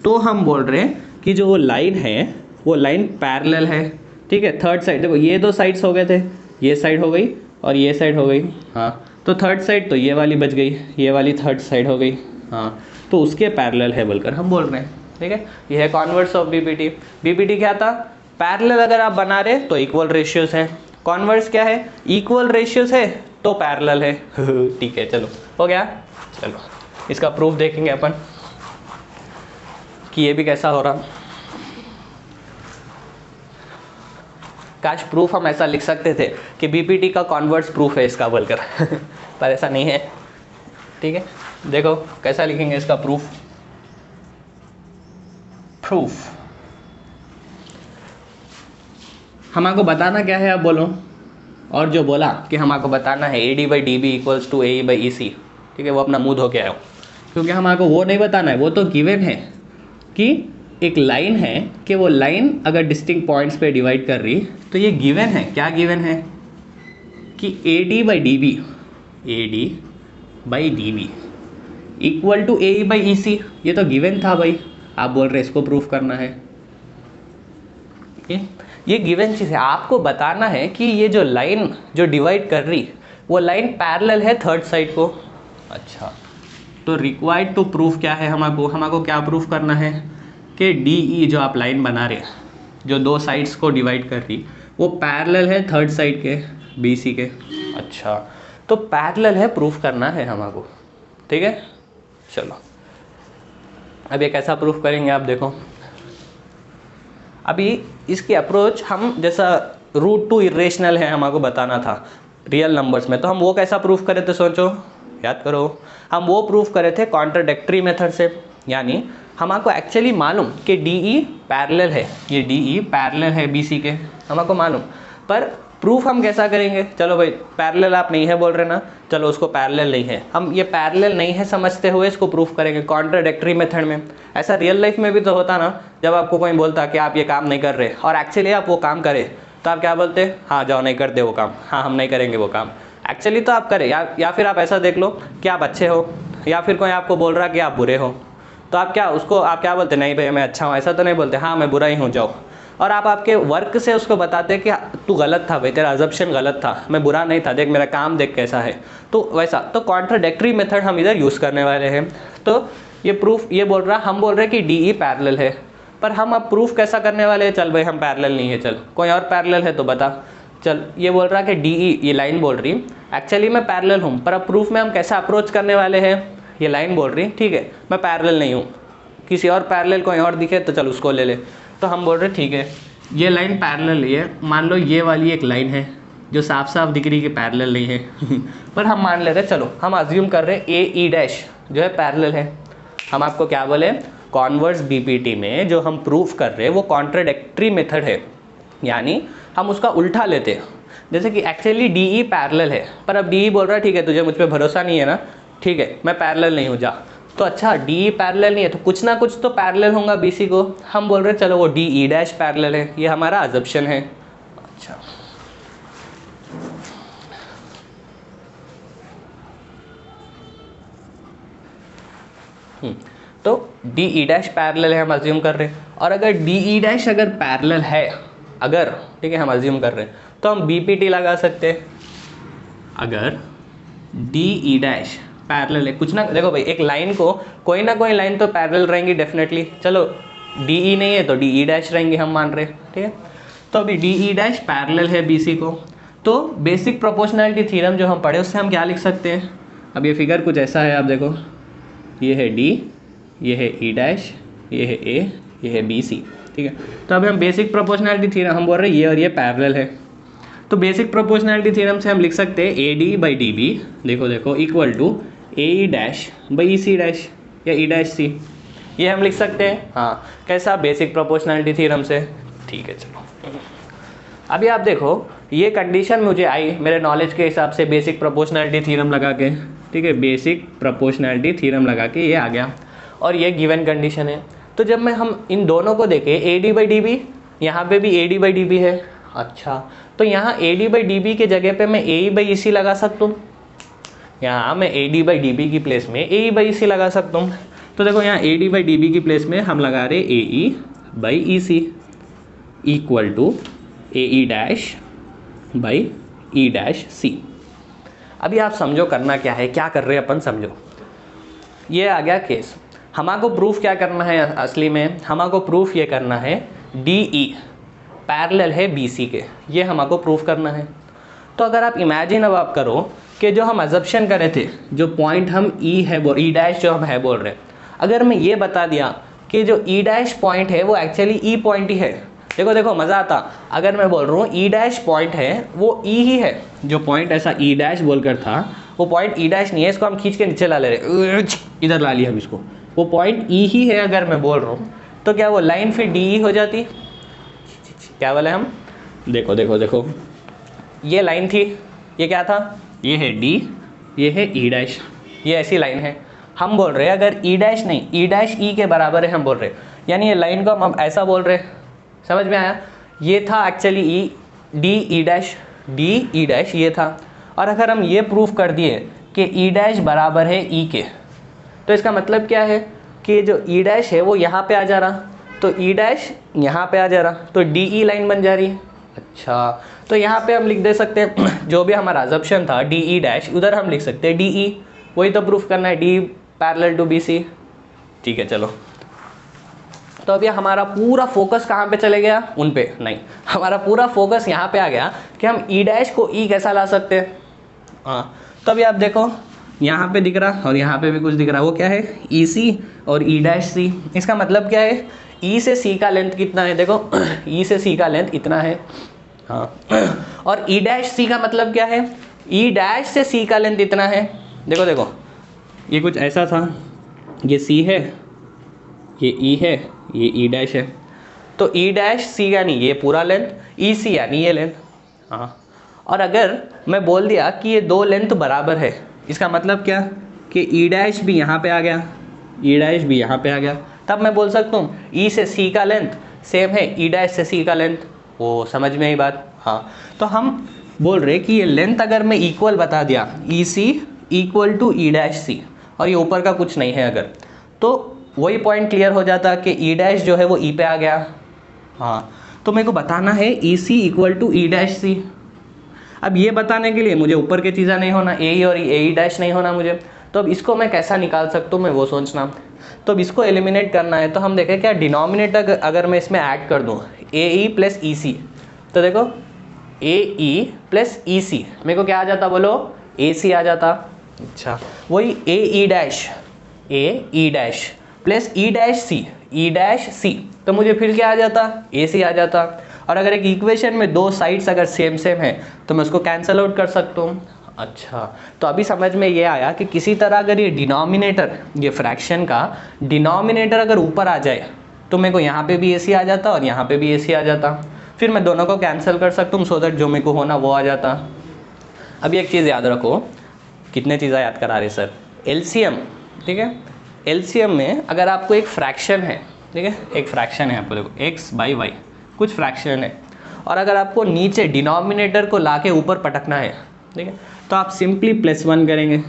तो हम बोल रहे हैं कि जो वो लाइन है वो लाइन पैरेलल है। ठीक है, थर्ड साइड, देखो ये दो साइड्स हो गए थे, ये साइड हो गई और ये साइड हो गई। हाँ, तो थर्ड साइड तो ये वाली बच गई, ये वाली थर्ड साइड हो गई। हाँ, तो उसके पैरेलल है बोलकर हम बोल रहे हैं। ठीक है, ये है कॉन्वर्स ऑफ BPT। BPT क्या था, पैरेलल अगर आप बना रहे तो इक्वल रेशियोज है, कॉन्वर्स क्या है, इक्वल रेशियोज है तो पैरेलल है। ठीक है, चलो हो गया। चलो इसका प्रूफ देखेंगे अपन कि ये भी कैसा हो रहा। काश प्रूफ हम ऐसा लिख सकते थे कि BPT का कॉन्वर्स प्रूफ है इसका बोलकर, पर ऐसा नहीं है। ठीक है, देखो कैसा लिखेंगे इसका प्रूफ। हमको बताना क्या है, आप बोलो। और जो बोला कि हमको बताना है AD/DB इक्वल्स टू AE/EC, ठीक है, वो अपना मुंह धो के आयो, क्योंकि हमको वो नहीं बताना है, वो तो गिवन है कि एक लाइन है कि वो लाइन अगर डिस्टिंक्ट पॉइंट्स पे डिवाइड कर रही, तो ये गिवन है, क्या गिवन है कि AD/DB इक्वल टू AE/EC, ये तो गिवन था भाई, आप बोल रहे इसको प्रूफ करना है। ये गिवन चीज़ है, आपको बताना है कि ये जो लाइन जो डिवाइड कर रही वो लाइन पैरेलल है थर्ड साइड को। अच्छा, तो रिक्वायर्ड टू प्रूफ क्या है, हमको क्या प्रूफ करना है कि DE जो आप लाइन बना रहे जो दो साइड्स को डिवाइड कर रही वो पैरेलल है थर्ड साइड के BC के। अच्छा, तो पैरेलल है, प्रूफ करना है हमको, ठीक है। चलो अब ये कैसा प्रूफ करेंगे आप देखो। अभी इसकी अप्रोच हम जैसा रूट टू इरेशनल है हमको बताना था रियल नंबर्स में, तो हम वो कैसा प्रूफ करे थे, सोचो, याद करो। हम वो प्रूफ करे थे कॉन्ट्राडिक्टरी मेथड से, यानी हमको एक्चुअली मालूम कि DE पैरेलल है, ये DE पैरेलल है BC के, हमको मालूम, पर प्रूफ हम कैसा करेंगे। चलो भाई पैरेलल आप नहीं है बोल रहे ना, चलो उसको पैरेलल नहीं है, हम ये पैरेलल नहीं है समझते हुए इसको प्रूफ करेंगे कॉन्ट्राडिक्टरी मेथड में। ऐसा रियल लाइफ में भी तो होता ना, जब आपको कोई बोलता कि आप ये काम नहीं कर रहे और एक्चुअली आप वो काम करें, तो आप क्या बोलते, हाँ जाओ नहीं करते वो काम, हाँ हम नहीं करेंगे वो काम, एक्चुअली तो आप करें। या फिर आप ऐसा देख लो कि आप अच्छे हो, या फिर कोई आपको बोल रहा कि आप बुरे हो, तो आप क्या बोलते, नहीं भाई मैं अच्छा हूँ, ऐसा तो नहीं बोलते, हाँ मैं बुरा ही हूँ जाओ। और आप आपके वर्क से उसको बताते कि तू गलत था भाई, तेरा अजम्पशन गलत था, मैं बुरा नहीं था, देख मेरा काम देख कैसा है, तो वैसा। तो कॉन्ट्राडिक्टरी मेथड हम इधर यूज़ करने वाले हैं। तो ये प्रूफ ये बोल रहा, हम बोल रहे हैं कि DE पैरेलल है, पर हम अब प्रूफ कैसा करने वाले हैं। चल भाई हम पैरेलल नहीं है, चल कोई और पैरेलल है तो बता। चल ये बोल रहा कि DE, ये लाइन बोल रही एक्चुअली मैं पैरेलल हूँ, पर अब प्रूफ में हम कैसा अप्रोच करने वाले हैं। ये लाइन बोल रही ठीक है मैं पैरेलल नहीं हूँ, किसी और पैरेलल कोई और दिखे तो चल उसको ले ले। तो हम बोल रहे ठीक है ये लाइन पैरेलल है, मान लो ये वाली एक लाइन है जो साफ साफ दिख रही कि पैरेलल नहीं है पर हम मान ले रहे, चलो हम अज्यूम कर रहे AE' जो है पैरेलल है। हम आपको क्या बोले, कॉन्वर्स BPT में जो हम प्रूफ कर रहे हैं वो कॉन्ट्राडिक्टरी मेथड है, यानी हम उसका उल्टा लेते हैं। जैसे कि एक्चुअली DE पैरेलल है, पर अब DE बोल रहा है ठीक है तुझे मुझ पर भरोसा नहीं है ना, ठीक है मैं पैरेलल नहीं हूँ जा। तो अच्छा DE पैरेलल नहीं है तो कुछ ना कुछ तो पैरेलल होगा BC को, हम बोल रहे हैं चलो वो DE' पैरेलल है, ये हमारा अजम्पशन है। अच्छा तो DE' पैरेलल है हम अज्यूम कर रहे हैं, और अगर DE' अगर पैरेलल है, अगर ठीक है हम अज्यूम कर रहे हैं, तो हम BPT लगा सकते हैं। अगर DE' पैरेलल है, कुछ ना देखो भाई एक लाइन को कोई ना कोई लाइन तो पैरेलल रहेंगी डेफिनेटली, चलो DE नहीं है तो DE' रहेंगी हम मान रहे, ठीक है। तो अभी DE' पैरेलल है BC को, तो बेसिक प्रोपोर्शनैलिटी थ्योरम जो हम पढ़े उससे हम क्या लिख सकते हैं। अब ये फिगर कुछ ऐसा है, आप देखो ये है D, ये है E', ये है A, ये है BC, ठीक है। तो अभी हम बेसिक प्रोपोर्शनैलिटी थ्योरम हम बोल रहे हैं ये और ये पैरेलल है, तो बेसिक प्रोपोर्शनैलिटी थ्योरम से हम लिख सकते हैं AD/DB देखो इक्वल टू AE'/EC' या E'/C, ये हम लिख सकते हैं। हाँ कैसा, बेसिक प्रोपोर्शनैलिटी थ्योरम से, ठीक है। चलो अभी आप देखो ये कंडीशन मुझे आई मेरे नॉलेज के हिसाब से बेसिक प्रोपोर्शनैलिटी थ्योरम लगा के, ठीक है, बेसिक प्रोपोर्शनैलिटी थ्योरम लगा के ये आ गया, और ये गिवन कंडीशन है। तो जब मैं हम इन दोनों को देखें AD/DB, यहाँ पे भी AD/DB है, अच्छा तो यहाँ AD/DB के जगह पे मैं AE/EC लगा सकता हूँ, यहाँ मैं AD/DB की प्लेस में AE/EC लगा सकता हूँ। तो देखो यहाँ AD/DB की प्लेस में हम लगा रहे AE/EC इक्वल टू AE'/E'(C। अभी आप समझो करना क्या है, क्या कर रहे हैं अपन, समझो ये आ गया केस। हमको प्रूफ क्या करना है, असली में हमको प्रूफ ये करना है DE पैरेलल है BC के, ये हमको प्रूफ करना है। तो अगर आप इमेजिन अब आप करो कि जो हम अजम्पशन करे थे, जो पॉइंट हम E' जो हम है बोल रहे हैं, अगर मैं ये बता दिया कि जो E' पॉइंट है वो एक्चुअली E पॉइंट ही है, देखो मज़ा आता। अगर मैं बोल रहा हूँ E' पॉइंट है वो E ही है, जो पॉइंट ऐसा E' बोलकर था वो पॉइंट E' नहीं है, इसको हम खींच के नीचे ला ले रहे, इधर ला लिया हम इसको, वो पॉइंट E ही है अगर मैं बोल रहा हूँ, तो क्या वो लाइन फिर DE हो जाती। क्या बोले हम, देखो ये लाइन थी, ये क्या था, ये है डी, ये है ई डैश, ये ऐसी लाइन है। हम बोल रहे हैं अगर ई डैश नहीं, ई डैश ई के बराबर है हम बोल रहे हैं, यानी ये लाइन को हम ऐसा बोल रहे हैं। समझ में आया? ये था actually E D E dash, D E dash ये था। और अगर हम ये प्रूफ कर दिए कि ई डैश बराबर है ई के, तो इसका मतलब क्या है कि जो ई डैश है वो यहाँ पे आ जा रहा, तो ई डैश यहाँ पे आ जा रहा, तो डी ई लाइन बन जा रही है। अच्छा, तो यहाँ पे हम लिख दे सकते हैं जो भी हमारा अजम्पशन था डी ई डैश, उधर हम लिख सकते हैं डी ई, वही तो प्रूफ करना है, D parallel to B C. ठीक है चलो, तो अभी हमारा पूरा फोकस कहाँ पे चले गया, उन पे नहीं, हमारा पूरा फोकस यहाँ पे आ गया कि हम ई डैश को ई कैसा ला सकते हैं। हाँ, तो अभी आप देखो यहाँ पे दिख रहा और यहाँ पे भी कुछ दिख रहा, वो क्या है, ई सी और ई डैश सी। इसका मतलब क्या है, ई से सी का लेंथ कितना है, देखो ई से सी का लेंथ इतना है। हाँ, और ई डैश सी का मतलब क्या है, ई डैश से सी का लेंथ इतना है। देखो देखो, ये कुछ ऐसा था, ये सी है, ये ई है, ये ई डैश है, तो ई डैश सी यानी ये पूरा लेंथ, ई सी यानी ये लेंथ। हाँ, और अगर मैं बोल दिया कि ये दो लेंथ बराबर है, इसका मतलब क्या कि ई डैश भी यहाँ पे आ गया, ई डैश भी यहाँ पे आ गया, तब मैं बोल सकता हूँ ई से सी का लेंथ सेम है ई डैश से सी का लेंथ। वो समझ में आई बात? हाँ, तो हम बोल रहे कि ये लेंथ अगर मैं इक्वल बता दिया, ई सी इक्वल टू ई डैश सी, और ये ऊपर का कुछ नहीं है अगर, तो वही पॉइंट क्लियर हो जाता कि ई डैश जो है वो ई पे आ गया। हाँ, तो मेरे को बताना है ई सी इक्वल टू ई डैश सी। अब ये बताने के लिए मुझे ऊपर के चीज़ें नहीं होना, ए ई और ए ई डैश नहीं होना मुझे, तो अब इसको मैं कैसा निकाल सकता हूँ मैं वो सोचना। तो अब इसको एलिमिनेट करना है, तो हम देखें क्या डिनोमिनेटर अगर मैं इसमें ऐड कर दूँ ए ई प्लस ई सी, तो देखो ए ई प्लस ई सी मेरे को क्या आ जाता, बोलो ए सी आ जाता। अच्छा, वही a e dash, a e dash plus e dash c, e dash c, तो मुझे फिर क्या आ जाता, ए सी आ जाता। और अगर एक इक्वेशन में दो साइड्स अगर सेम सेम है तो मैं उसको कैंसल आउट कर सकता हूँ। अच्छा, तो अभी समझ में ये आया कि किसी तरह अगर ये डिनोमिनेटर, ये फ्रैक्शन का डिनोमिनेटर अगर ऊपर आ जाए तो मेरे को यहाँ पे भी ए सी आ जाता और यहाँ पे भी ए सी आ जाता, फिर मैं दोनों को कैंसिल कर सकता हूँ, सो दैट जो मेरे को होना वो आ जाता। अभी एक चीज़ याद रखो, कितने चीज़ें याद करा रहे सर, एलसीएम, ठीक है, एलसीएम में अगर आपको एक फ्रैक्शन है, ठीक है, एक फ्रैक्शन है, आपको देखो एक्स बाई वाई कुछ फ्रैक्शन है, और अगर आपको नीचे डिनोमिनेटर को लाके ऊपर पटकना है, ठीक है, तो आप सिंपली +1 करेंगे।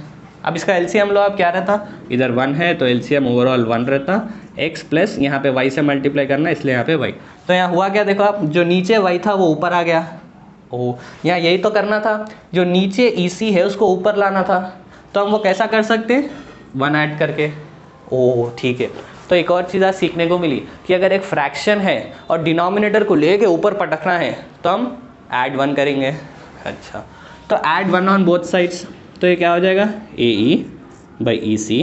अब इसका एलसीएम लो, आप क्या रहता, इधर 1 है तो एलसीएम ओवरऑल 1 रहता, x प्लस यहाँ पे y से मल्टीप्लाई करना इसलिए यहाँ पे y, तो यहाँ हुआ क्या, देखो आप, जो नीचे y था वो ऊपर आ गया। ओ, यहाँ यही तो करना था, जो नीचे EC है उसको ऊपर लाना था, तो हम वो कैसा कर सकते हैं, 1 ऐड करके। ओह ठीक है, तो एक और चीज़ आज सीखने को मिली कि अगर एक फ्रैक्शन है और डिनोमिनेटर को लेके ऊपर पटकना है तो हम ऐड 1 करेंगे। अच्छा, तो ऐड 1 ऑन बोथ साइड्स, तो ये क्या हो जाएगा, ए e by E C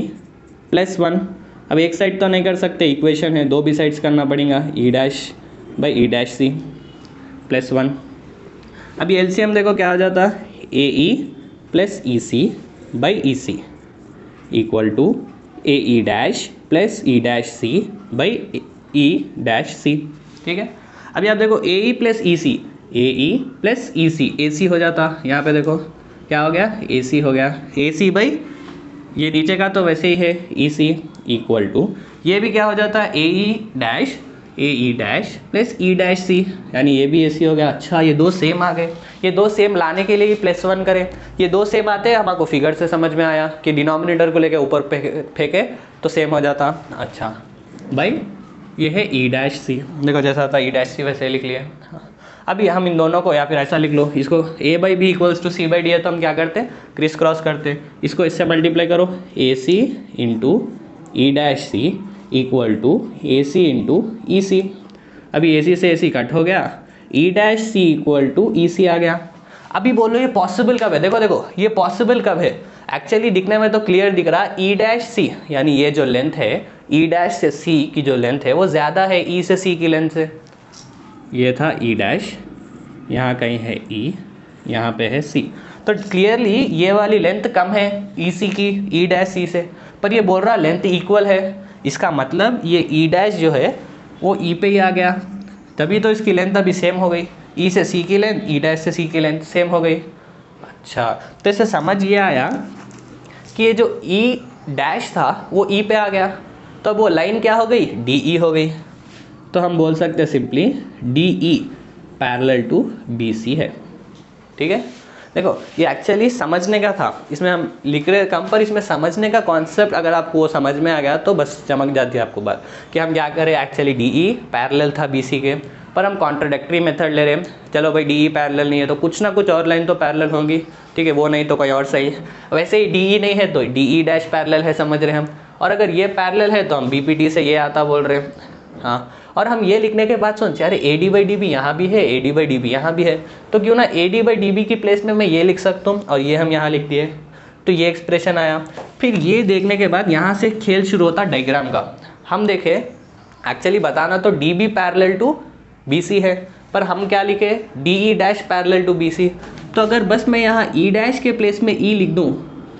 plus 1। अब एक साइड तो नहीं कर सकते, इक्वेशन है, दो भी साइड्स करना पड़ेगा, e dash by e dash c plus 1। अभी एलसीएम देखो क्या हो जाता, a e plus e C by E C equal to a e dash plus e dash c by e dash c, ठीक है। अभी आप देखो ए e plus e c, a e plus e c, ए सी हो जाता, यहाँ पे देखो क्या हो गया, ए सी हो गया, ए सी बाई ये नीचे का तो वैसे ही है ई सी इक्वल टू ये भी क्या हो जाता है, a e dash plus e dash c, यानी ये भी ए सी हो गया। अच्छा, ये दो सेम आ गए, ये दो सेम लाने के लिए +1 करें, ये दो सेम आते हैं, हमारे फिगर से समझ में आया कि डिनोमिनेटर को लेके ऊपर फेंके तो सेम हो जाता। अच्छा भाई, ये है ई डैश सी, देखो जैसा था ई डैश सी वैसे लिख लिया। अभी हम इन दोनों को, या फिर ऐसा लिख लो, इसको a by B equals to C by D है, तो हम क्या करते हैं, क्रिस क्रॉस करते हैं, इसको इससे मल्टीप्लाई करो, a c into e dash c equal to A c into e c. अभी ए सी से ए सी कट हो गया, e dash c equal to e c आ गया। अभी बोलो ये पॉसिबल कब है, देखो देखो ये पॉसिबल कब है, एक्चुअली दिखने में तो क्लियर दिख रहा है, ई डैश सी यानी ये जो लेंथ है ई डैश से सी की जो लेंथ है वो ज़्यादा है ई से सी की लेंथ से। ये था ई डैश, यहाँ कहीं है ई, यहाँ पे है सी, तो क्लियरली ये वाली लेंथ कम है ई सी की, ई डैश सी से, पर ये बोल रहा लेंथ इक्वल है, इसका मतलब ये ई डैश जो है वो ई पे ही आ गया, तभी तो इसकी लेंथ अभी सेम हो गई, ई से सी की लेंथ, ई डैश से सी की लेंथ सेम हो गई। अच्छा, तो इससे समझ ये आया कि ये जो ई डैश था वो ई पे आ गया, तो अब वो लाइन क्या हो गई, डी ई हो गई। तो हम बोल सकते हैं simply D E parallel to B C है। ठीक है, देखो ये एक्चुअली समझने का था, इसमें हम लिख रहे कम, पर इसमें समझने का कॉन्सेप्ट अगर आपको वो समझ में आ गया तो बस चमक जाती है आपको बात कि हम क्या करें। एक्चुअली डी ई पैरेलल था बी सी के, पर हम कॉन्ट्राडिक्टरी मेथड ले रहे हैं। चलो भाई डी ई पैरेलल नहीं है तो कुछ ना कुछ और लाइन तो पैरेलल होंगी, ठीक है, वो नहीं तो कोई और सही। वैसे ही डी ई नहीं है तो डी ई डैश पैरेलल है, समझ रहे हैं हम, और अगर ये पैरेलल है तो हम बी पी टी से ये आता बोल रहे हैं। हाँ, और हम ये लिखने के बाद सोचे अरे A D by D B यहाँ भी है, A D by D B यहाँ भी है, तो क्यों ना A D by D B की प्लेस में मैं ये लिख सकता हूँ और ये हम यहाँ लिख दिए, तो ये एक्सप्रेशन आया। फिर ये देखने के बाद यहाँ से खेल शुरू होता डायग्राम का। हम देखें एक्चुअली बताना तो D B parallel to B C है, पर हम क्या लिखे, D E dash parallel to B C. तो अगर बस मैं यहाँ ई डैश के प्लेस में ई लिख दूँ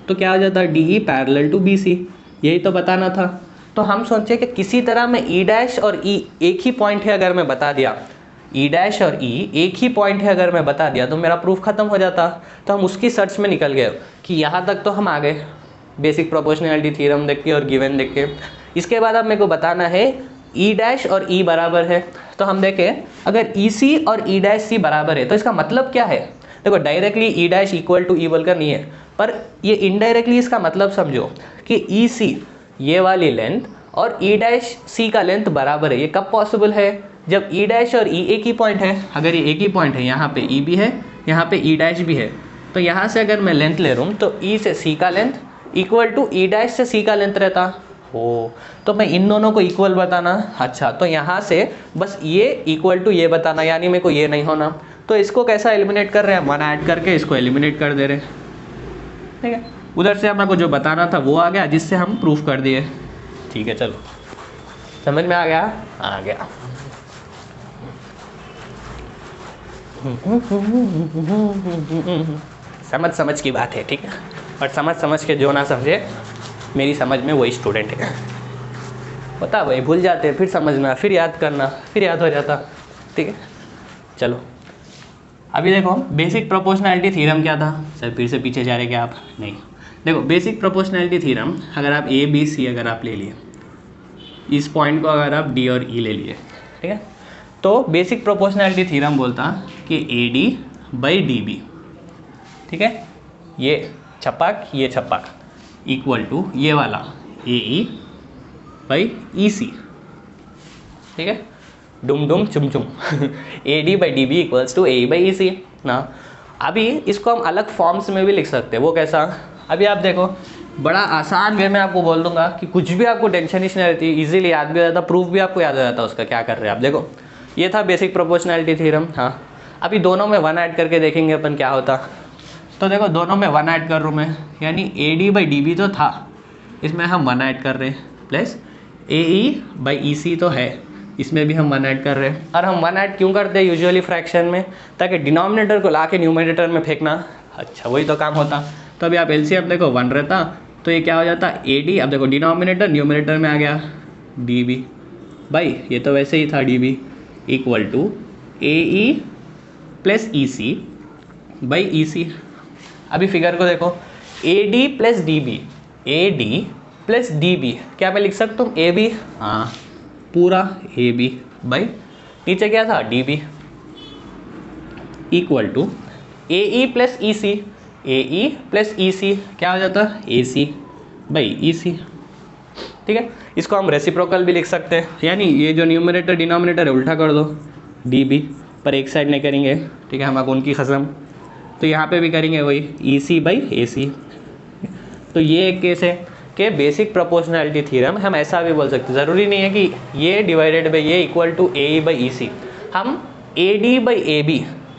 तो क्या हो जाता, D E parallel to B C, यही तो बताना था। तो हम सोचे कि किसी तरह मैं ई डैश और ई एक ही पॉइंट है अगर मैं बता दिया, ई डैश और ई एक ही पॉइंट है अगर मैं बता दिया तो मेरा प्रूफ खत्म हो जाता। तो हम उसकी सर्च में निकल गए कि यहाँ तक तो हम आ गए, बेसिक प्रोपोर्शनैलिटी थ्योरम देख के और गिवन देख के। इसके बाद अब मेरे को बताना है ई डैश और ई बराबर है। तो हम देखें अगर ई सी और ई डैश सी बराबर है तो इसका मतलब क्या है। देखो directly e dash equal to e बोलकर नहीं है, पर ये इनडायरेक्टली इसका मतलब समझो कि ई सी ये वाली लेंथ और ई डैश सी का लेंथ बराबर है। ये कब पॉसिबल है, जब ई डैश और ई एक ही पॉइंट है। अगर ये एक ही पॉइंट है, यहाँ पे ई भी है, यहाँ पे ई डैश भी है, तो यहाँ से अगर मैं लेंथ ले रहा हूँ तो ई से सी का length equal to E dash से सी का लेंथ रहता हो, तो मैं इन दोनों को इक्वल बताना। अच्छा, तो यहाँ से बस ये इक्वल टू ये बताना, यानी मेरे को ये नहीं होना। तो इसको कैसा एलिमिनेट कर रहे हैं, वन ऐड करके इसको एलिमिनेट कर दे रहे हैं। ठीक है, उधर से हमारे को जो बताना था वो आ गया, जिससे हम प्रूफ कर दिए। ठीक है, चलो समझ में आ गया, आ गया। समझ की बात है, ठीक है, और समझ के जो ना समझे, मेरी समझ में वही स्टूडेंट है। पता भाई भूल जाते, फिर समझना, फिर याद करना, फिर याद हो जाता। ठीक है, चलो अभी देखो बेसिक प्रोपोर्शनैलिटी थ्योरम क्या था। सर फिर से पीछे जा रहे क्या आप, नहीं, देखो बेसिक प्रोपोर्शनैलिटी थ्योरम अगर आप ए बी सी अगर आप ले लिए, इस पॉइंट को अगर आप डी और ई ले लिए, ठीक है, तो बेसिक प्रोपोर्शनैलिटी थ्योरम बोलता कि A D by D B, ठीक है, ये छप्पक इक्वल टू ये वाला ए ई बाई ई सी, ठीक है, डुम डुम चुम चुम a D by D b equals to a by E c ना। अभी इसको हम अलग फॉर्म्स में भी लिख सकते हैं, वो कैसा, अभी आप देखो बड़ा आसान वे में आपको बोल दूंगा कि कुछ भी आपको टेंशन ही नहीं रहती, इजीली याद भी हो जाता, प्रूफ भी आपको याद हो जाता उसका क्या कर रहे हैं आप। देखो ये था बेसिक प्रोपोर्शनैलिटी थ्योरम। हाँ, अभी दोनों में वन ऐड करके देखेंगे अपन क्या होता। तो देखो दोनों में वन ऐड कर रहा हूँ मैं, यानी A D by D B तो था, इसमें हम वन ऐड कर रहे हैं, प्लस ए ई बाई ई सी तो है, इसमें भी हम वन ऐड कर रहे हैं। और हम वन ऐड क्यों करते हैं यूजुअली फ्रैक्शन में, ताकि डिनोमिनेटर को ला के न्यूमरेटर में फेंकना। अच्छा, वही तो काम होता। तो अभी आप एलसीएम देखो वन रहता तो ये क्या हो जाता, ए डी, अब देखो डिनोमिनेटर न्यूमरेटर में आ गया डी बी, भाई ये तो वैसे ही था d b equal to a e plus e C by E c. अभी फिगर को देखो, a d plus d B, A d plus d b, क्या मैं लिख सकता हूँ ए बी, हाँ पूरा ए बी बाई नीचे क्या था d b equal to a e plus e c, a e plus e c क्या हो जाता है ए सी बाई ई सी। ठीक है, इसको हम रेसिप्रोकल भी लिख सकते हैं, यानी ये जो न्यूमरेटर डिनोमिनेटर है उल्टा कर दो, डी बी पर एक साइड नहीं करेंगे, ठीक है, हम अब उनकी कसम, तो यहाँ पे भी करेंगे वही ई सी बाई ए सी। तो ये एक केस है कि बेसिक प्रोपोर्शनैलिटी थ्योरम हम ऐसा भी बोल सकते हैं, ज़रूरी नहीं है कि ये डिवाइडेड बाई ये equal to a e by E c, हम a D by a b,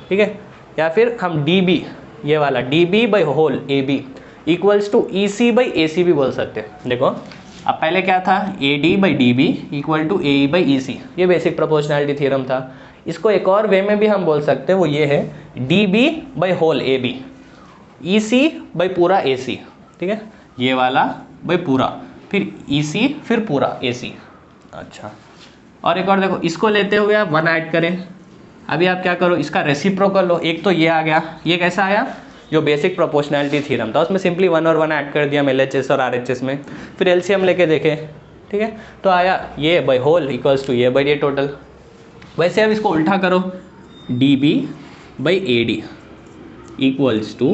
ठीक है, या फिर हम डी बी, ये वाला d B by whole A b equals to e C by a c भी बोल सकते हैं। देखो अब पहले क्या था, a D by D b equal to a e by E c, ये बेसिक प्रोपोर्शनैलिटी थ्योरम था। इसको एक और वे में भी हम बोल सकते हैं, वो ये है D B by whole A B, E C by पूरा ए सी, ठीक है, ये वाला बाई पूरा, फिर ई सी फिर पूरा ए सी। अच्छा, और एक और देखो, इसको लेते हुए आप वन ऐड करें, अभी आप क्या करो, इसका रेसिप्रोकल लो। एक तो ये आ गया, ये कैसा आया, जो बेसिक प्रोपोर्शनैलिटी थ्योरम था उसमें सिंपली 1 और 1 ऐड कर दिया LHS और RHS में, फिर LCM लेके देखे, ठीक है, तो आया ये बाई होल इक्वल्स टू ये बाई ये टोटल। वैसे अब इसको उल्टा करो, DB by AD equals to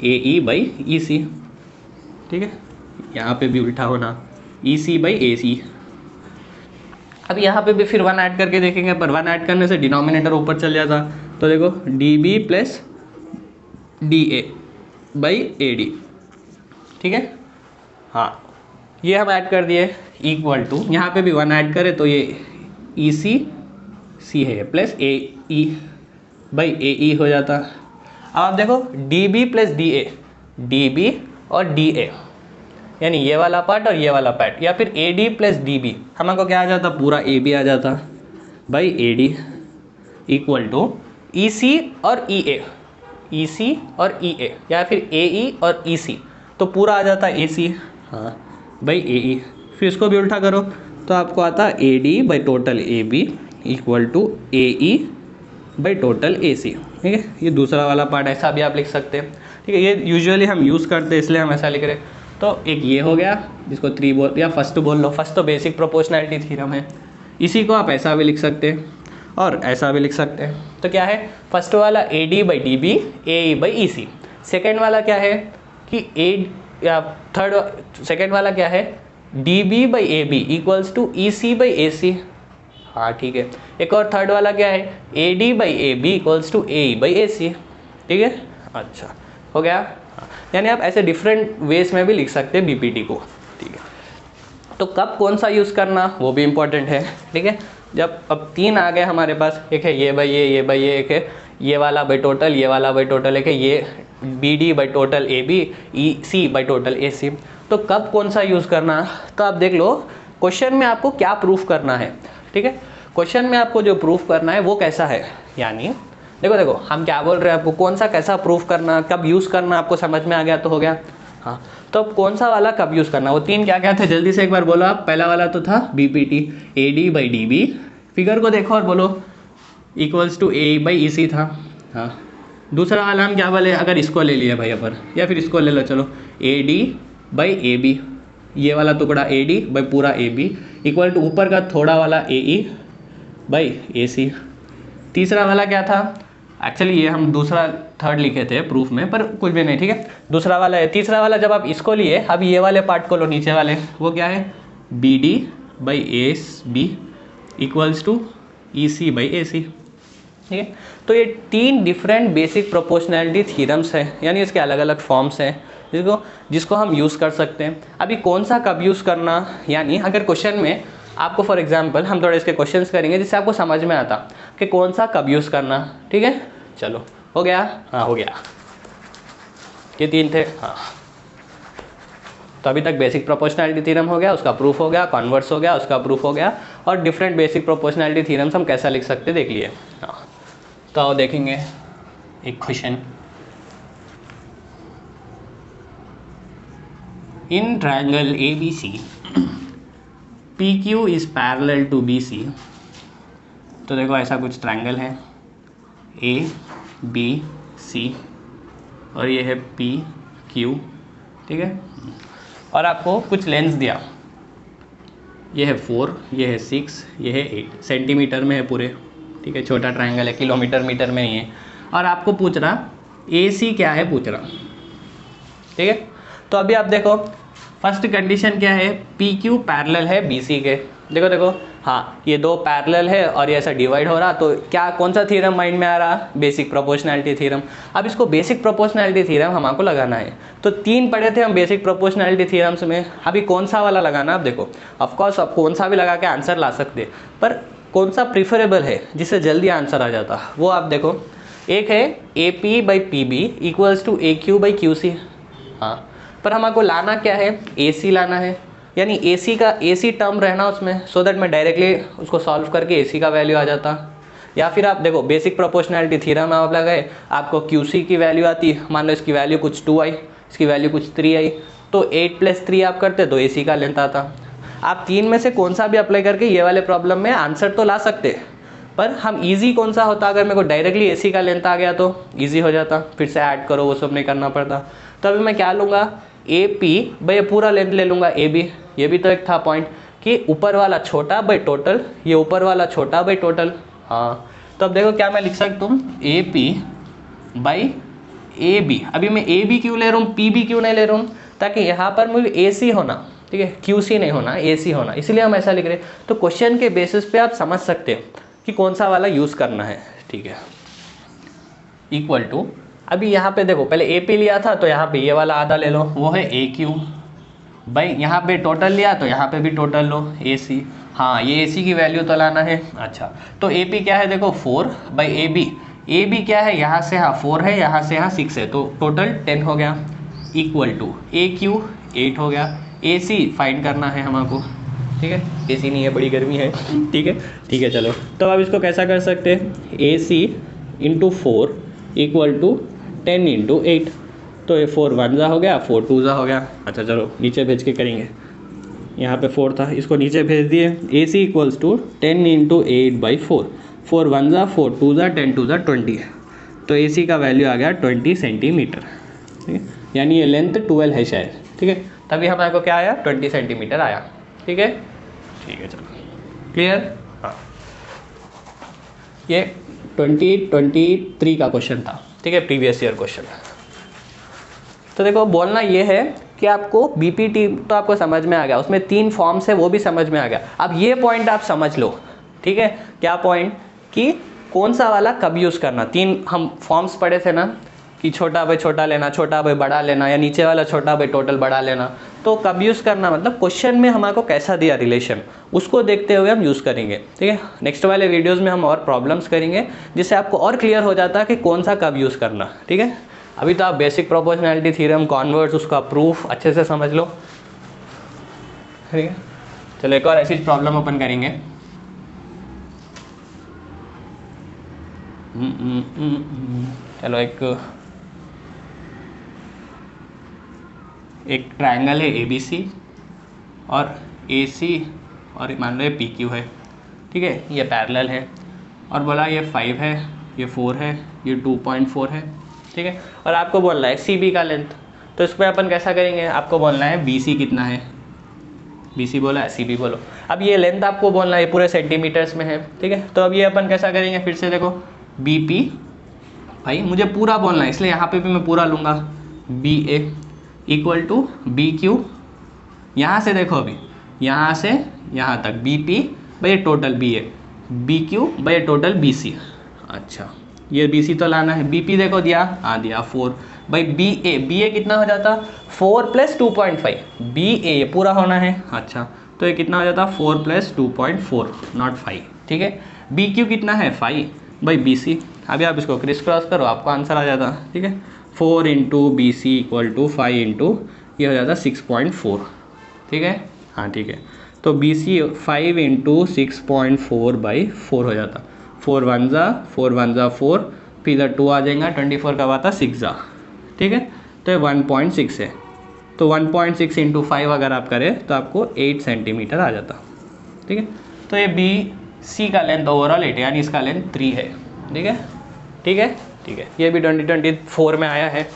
AE by EC, ठीक है, यहाँ पे भी उल्टा होना EC बाई AC। अब यहाँ पे भी फिर 1 ऐड करके देखेंगे, पर 1 ऐड करने से डिनोमिनेटर ऊपर चल जाता, तो देखो DB plus DA by AD, ठीक है, हाँ ये हम ऐड कर दिए इक्वल टू, यहाँ पे भी 1 ऐड करें तो ये EC C है प्लस AE बाई AE हो जाता। अब आप देखो DB प्लस DA, DB और DA यानी ये वाला पार्ट और ये वाला पार्ट, या फिर AD प्लस DB, हमको क्या आ जाता, पूरा AB आ जाता by AD equal to EC और EA, EC और EA, या फिर AE और EC, तो पूरा आ जाता AC, हाँ बाई AE। फिर इसको भी उल्टा करो तो आपको आता AD by total AB equal to AE by total AC, ठीक है। ये दूसरा वाला पार्ट ऐसा भी आप लिख सकते हैं, ठीक है, ये यूजुअली हम यूज़ करते हैं इसलिए हम ऐसा लिख रहे हैं। तो एक ये हो गया जिसको 3 बोल या फर्स्ट बोल लो, फर्स्ट तो बेसिक प्रोपोर्शनैलिटी थ्योरम है, इसी को आप ऐसा भी लिख सकते हैं और ऐसा भी लिख सकते हैं। तो क्या है, फर्स्ट वाला AD by DB AE by EC, second वाला क्या है कि सेकेंड वाला क्या है DB by AB equals to EC by AC, हाँ ठीक है। एक और थर्ड वाला क्या है AD by AB equals to AE by AC, ठीक है, अच्छा हो गया। यानी आप ऐसे डिफरेंट वेज में भी लिख सकते हैं BPT को, ठीक है। तो कब कौन सा यूज़ करना वो भी इम्पोर्टेंट है, ठीक है। जब अब 3 आ गए हमारे पास, एक है ये बाई ये बाई ये, एक है ये वाला बाई टोटल, ये वाला बाई टोटल, एक है ये BD by total AB EC by total AC, तो कब कौन सा यूज़ करना, तो आप देख लो क्वेश्चन में आपको क्या प्रूफ करना है, ठीक है। क्वेश्चन में आपको जो प्रूफ करना है वो कैसा है, यानी देखो हम क्या बोल रहे हैं, आपको कौन सा कैसा प्रूफ करना, कब यूज़ करना, आपको समझ में आ गया तो हो गया, हाँ। तो अब कौन सा वाला कब यूज़ करना, वो 3 क्या क्या थे जल्दी से एक बार बोलो आप। पहला वाला तो था BPT AD by DB, figure को देखो और बोलो equals to AE by EC था, हाँ। दूसरा वाला हम क्या बोले, अगर इसको ले लिया भाई अपन, या फिर इसको ले लो, चलो AD बाई AB, ये वाला टुकड़ा AD बाई पूरा AB इक्वल टू ऊपर का थोड़ा वाला AE बाई AC। तीसरा वाला क्या था, एक्चुअली ये हम दूसरा थर्ड लिखे थे प्रूफ में, पर कुछ भी नहीं, ठीक है। दूसरा वाला है, तीसरा वाला जब आप इसको लिए, अब ये वाले पार्ट को लो नीचे वाले, वो क्या है BD by AB equals to EC by AC, ठीक है। तो ये 3 डिफरेंट बेसिक प्रोपोर्शनैलिटी थ्योरम्स हैं, यानी इसके अलग अलग फॉर्म्स हैं जिसको हम यूज़ कर सकते हैं। अभी कौन सा कब यूज़ करना, यानी अगर क्वेश्चन में आपको फॉर एग्जांपल हम थोड़े इसके क्वेश्चंस करेंगे जिससे आपको समझ में आता कि कौन सा कब यूज़ करना, ठीक है। चलो हो गया, हाँ हो गया, ये 3 थे, हाँ। तो अभी तक बेसिक प्रोपोर्शनैलिटी थ्योरम हो गया, उसका प्रूफ हो गया, कॉन्वर्स हो गया, उसका प्रूफ हो गया, और डिफरेंट बेसिक प्रोपोर्शनैलिटी थ्योरम्स हम कैसा लिख सकते देख लिए, हाँ। तो आओ देखेंगे एक question. In triangle ABC PQ is parallel to BC, तो देखो ऐसा कुछ ट्रायंगल है ABC और ये है PQ, ठीक है, और आपको कुछ लेंस दिया, ये है 4, ये है 6, ये है 8, सेंटीमीटर में है पूरे, ठीक है, छोटा ट्रायंगल है, किलोमीटर मीटर में नहीं है, और आपको पूछ रहा AC क्या है पूछ रहा, ठीक है। तो अभी आप देखो फर्स्ट कंडीशन क्या है, PQ पैरेलल है BC के, देखो हाँ ये 2 पैरेलल है और ये ऐसा डिवाइड हो रहा, तो क्या कौन सा थ्योरम माइंड में आ रहा, बेसिक प्रोपोर्शनैलिटी थ्योरम। अब इसको बेसिक प्रोपोर्शनैलिटी थ्योरम हमको लगाना है, तो 3 पढ़े थे हम बेसिक प्रोपोर्शनैलिटी थ्योरम्स में, अभी कौन सा वाला लगाना, आप देखो ऑफकोर्स आप कौन सा भी लगा के आंसर ला सकते, पर कौन सा प्रीफरेबल है जिससे जल्दी आंसर आ जाता, वो आप देखो। एक है AP by PB equals to AQ by QC, हाँ, पर हमको लाना क्या है, AC लाना है, यानी AC का AC टर्म रहना उसमें, सो दैट मैं डायरेक्टली उसको सॉल्व करके AC का वैल्यू आ जाता। या फिर आप देखो बेसिक प्रोपोर्शनैलिटी थ्योरम आप लगाए, आपको QC की वैल्यू आती, मान लो इसकी वैल्यू कुछ 2 आई, इसकी वैल्यू कुछ 3 आई, तो 8 + 3 आप करते तो AC का लेंथ आता। आप 3 में से कौन सा भी अप्लाई करके ये वाले प्रॉब्लम में आंसर तो ला सकते, पर हम इजी कौन सा होता, अगर मेरे को डायरेक्टली AC का लेंथ आ गया तो इजी हो जाता, फिर से ऐड करो वो सब नहीं करना पड़ता। तो अभी मैं क्या लूँगा, AP भाई ये पूरा लेंथ ले लूँगा AB। ये भी तो एक था पॉइंट कि ऊपर वाला छोटा बाई टोटल, ये ऊपर वाला छोटा बाई टोटल। हाँ, तो अब देखो क्या मैं लिख सकता हूँ, AP बाई AB। अभी मैं AB क्यों ले रहा हूँ, PB क्यों नहीं ले रहा हूँ, ताकि यहाँ पर मुझे AC होना, ठीक है, QC नहीं होना, AC होना, इसलिए हम ऐसा लिख रहे हैं। तो क्वेश्चन के बेसिस पे आप समझ सकते हो कि कौन सा वाला यूज़ करना है, ठीक है। इक्वल टू, अभी यहाँ पे देखो पहले AP लिया था तो यहाँ पे ये वाला आधा ले लो, वो है AQ भाई, यहाँ पे टोटल लिया तो यहाँ पे भी टोटल लो AC। हाँ, ये AC की वैल्यू तो लाना है। अच्छा, तो AP क्या है देखो 4 बाई AB क्या है, यहाँ से यहाँ 4 है, यहाँ से यहाँ 6 है, तो टोटल 10 हो गया। इक्वल टू AQ 8 हो गया। AC फाइंड करना है हमको, ठीक है, AC नहीं है, बड़ी गर्मी है, ठीक है, ठीक है, चलो। तो अब इसको कैसा कर सकते हैं, AC into 4 equal to 10 into 8, तो ये 4 1 जा हो गया, 4 2 जा हो गया। अच्छा चलो नीचे भेज के करेंगे, यहाँ पे 4 था, इसको नीचे भेज दिए। AC equals to 10 into 8 by 4, 4 1 जा, 4 2 जा, 10 2 जा 20, तो AC का वैल्यू आ गया 20 सेंटीमीटर, ठीक है, यानी ये लेंथ 12 है शायद, ठीक है, तभी हमारे को क्या आया 20 सेंटीमीटर आया, ठीक है, ठीक है, चलो क्लियर। हाँ, ये 2023 का क्वेश्चन था, ठीक है, प्रीवियस ईयर क्वेश्चन। तो देखो बोलना ये है कि आपको BPT तो आपको समझ में आ गया, उसमें 3 फॉर्म्स है वो भी समझ में आ गया। अब ये पॉइंट आप समझ लो, ठीक है, क्या पॉइंट, कि कौन सा वाला कब यूज़ करना। 3 हम फॉर्म्स पढ़े थे ना, कि छोटा बाई छोटा लेना, छोटा बाई बड़ा लेना, या नीचे वाला छोटा बाई टोटल बड़ा लेना। तो कब यूज़ करना मतलब क्वेश्चन में हमारे को कैसा दिया रिलेशन, उसको देखते हुए हम यूज़ करेंगे, ठीक है। नेक्स्ट वाले वीडियोज़ में हम और प्रॉब्लम्स करेंगे जिससे आपको और क्लियर हो जाता है कि कौन सा कब यूज़ करना, ठीक है। अभी तो आप बेसिक प्रोपोर्शनैलिटी थ्योरम, कॉन्वर्स, उसका प्रूफ अच्छे से समझ लो, ठीक है। चलो एक और ऐसी प्रॉब्लम ओपन करेंगे। चलो एक ट्रायंगल है ABC और AC और मान लो ये PQ है, ठीक है, ये पैरेलल है, और बोला ये 5 है, ये 4 है, ये 2.4 है, ठीक है, और आपको बोलना है CB का लेंथ। तो इस पर अपन कैसा करेंगे, आपको बोलना है BC कितना है, BC बोला है, CB बोलो। अब ये लेंथ आपको बोलना है, पूरे सेंटीमीटर्स में है, ठीक है। तो अब ये अपन कैसा करेंगे, फिर से देखो BP, भाई मुझे पूरा बोलना है इसलिए यहाँ पे भी मैं पूरा लूँगा, BA इक्वल टू BQ, यहाँ से देखो अभी यहाँ से यहाँ तक BP भाई टोटल BA, BQ भाई टोटल BC। अच्छा, ये BC तो लाना है, BP देखो दिया, हाँ दिया 4 भाई BA कितना हो जाता 4 + 2.5, BA ये पूरा होना है। अच्छा, तो ये कितना हो जाता 4 + 2.4 नॉट 5, ठीक है। BQ कितना है 5 भाई BC, अभी आप इसको क्रिस क्रॉस करो आपको आंसर आ जाता, ठीक है। 4 into BC equal to 5 into ये हो जाता 6.4, ठीक है, हाँ ठीक है। तो BC 5 इंटू 6.4 बाई 4 हो जाता, 4 1 जा 4, फिर इधर 2 आ जाएगा, 24 का आता 6 जा, ठीक है। तो ये 1.6 है, तो 1.6 इंटू 5 अगर आप करें तो आपको 8 सेंटीमीटर आ जाता, ठीक है। तो ये BC का लेंथ ओवरऑल 8 यानी इसका लेंथ 3 है, ठीक है, ठीक है, ठीक है। ये भी 2024 में आया है,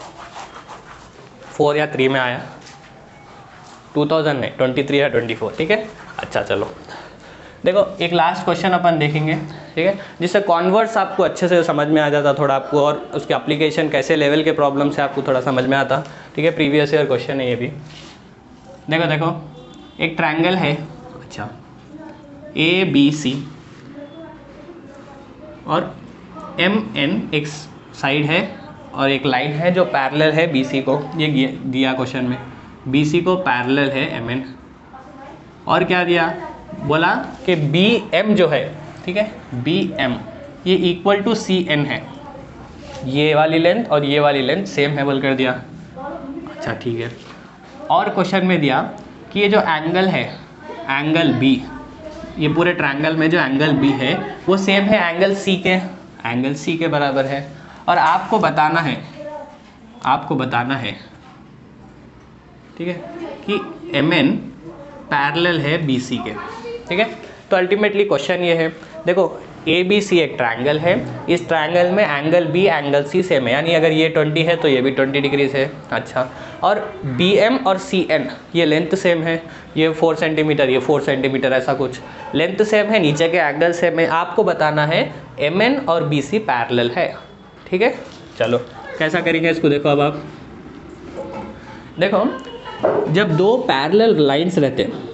4 या 3 में आया, 2000 नहीं 23 या 24, ठीक है। अच्छा चलो देखो एक लास्ट क्वेश्चन अपन देखेंगे, ठीक है, जिससे कॉन्वर्ट्स आपको अच्छे से समझ में आ जाता थोड़ा आपको, और उसके एप्लीकेशन कैसे लेवल के प्रॉब्लम से आपको थोड़ा समझ में आता, ठीक है। प्रीवियस ईयर क्वेश्चन है ये भी। देखो एक ट्रायंगल है, अच्छा ABC और MN एक साइड है और एक लाइन है जो पैरेलल है BC को, ये दिया क्वेश्चन में, BC को पैरेलल है MN, और क्या दिया बोला कि BM जो है, ठीक है, BM ये इक्वल टू CN है, ये वाली लेंथ और ये वाली लेंथ सेम है बोल कर दिया। अच्छा ठीक है, और क्वेश्चन में दिया कि ये जो एंगल है, एंगल B, ये पूरे ट्रायंगल में जो एंगल B है वो सेम है एंगल C के बराबर है, और आपको बताना है, ठीक है, कि MN पैरेलल है BC के, ठीक है। तो अल्टीमेटली क्वेश्चन ये है, देखो ए बी सी एक ट्रायंगल है, इस ट्रायंगल में angle B angle C same है, यानी अगर ये 20 है तो ये भी 20 डिग्रीज है। अच्छा, और बी एम और सी एन ये लेंथ सेम है, ये 4 सेंटीमीटर ये 4 सेंटीमीटर, ऐसा कुछ लेंथ सेम है, नीचे के एंगल सेम है। आपको बताना है एम एन और बी सी पैरेलल है। ठीक है, चलो कैसा करेंगे इसको, देखो अब आप देखो, जब दो पैरेलल लाइंस रहते हैं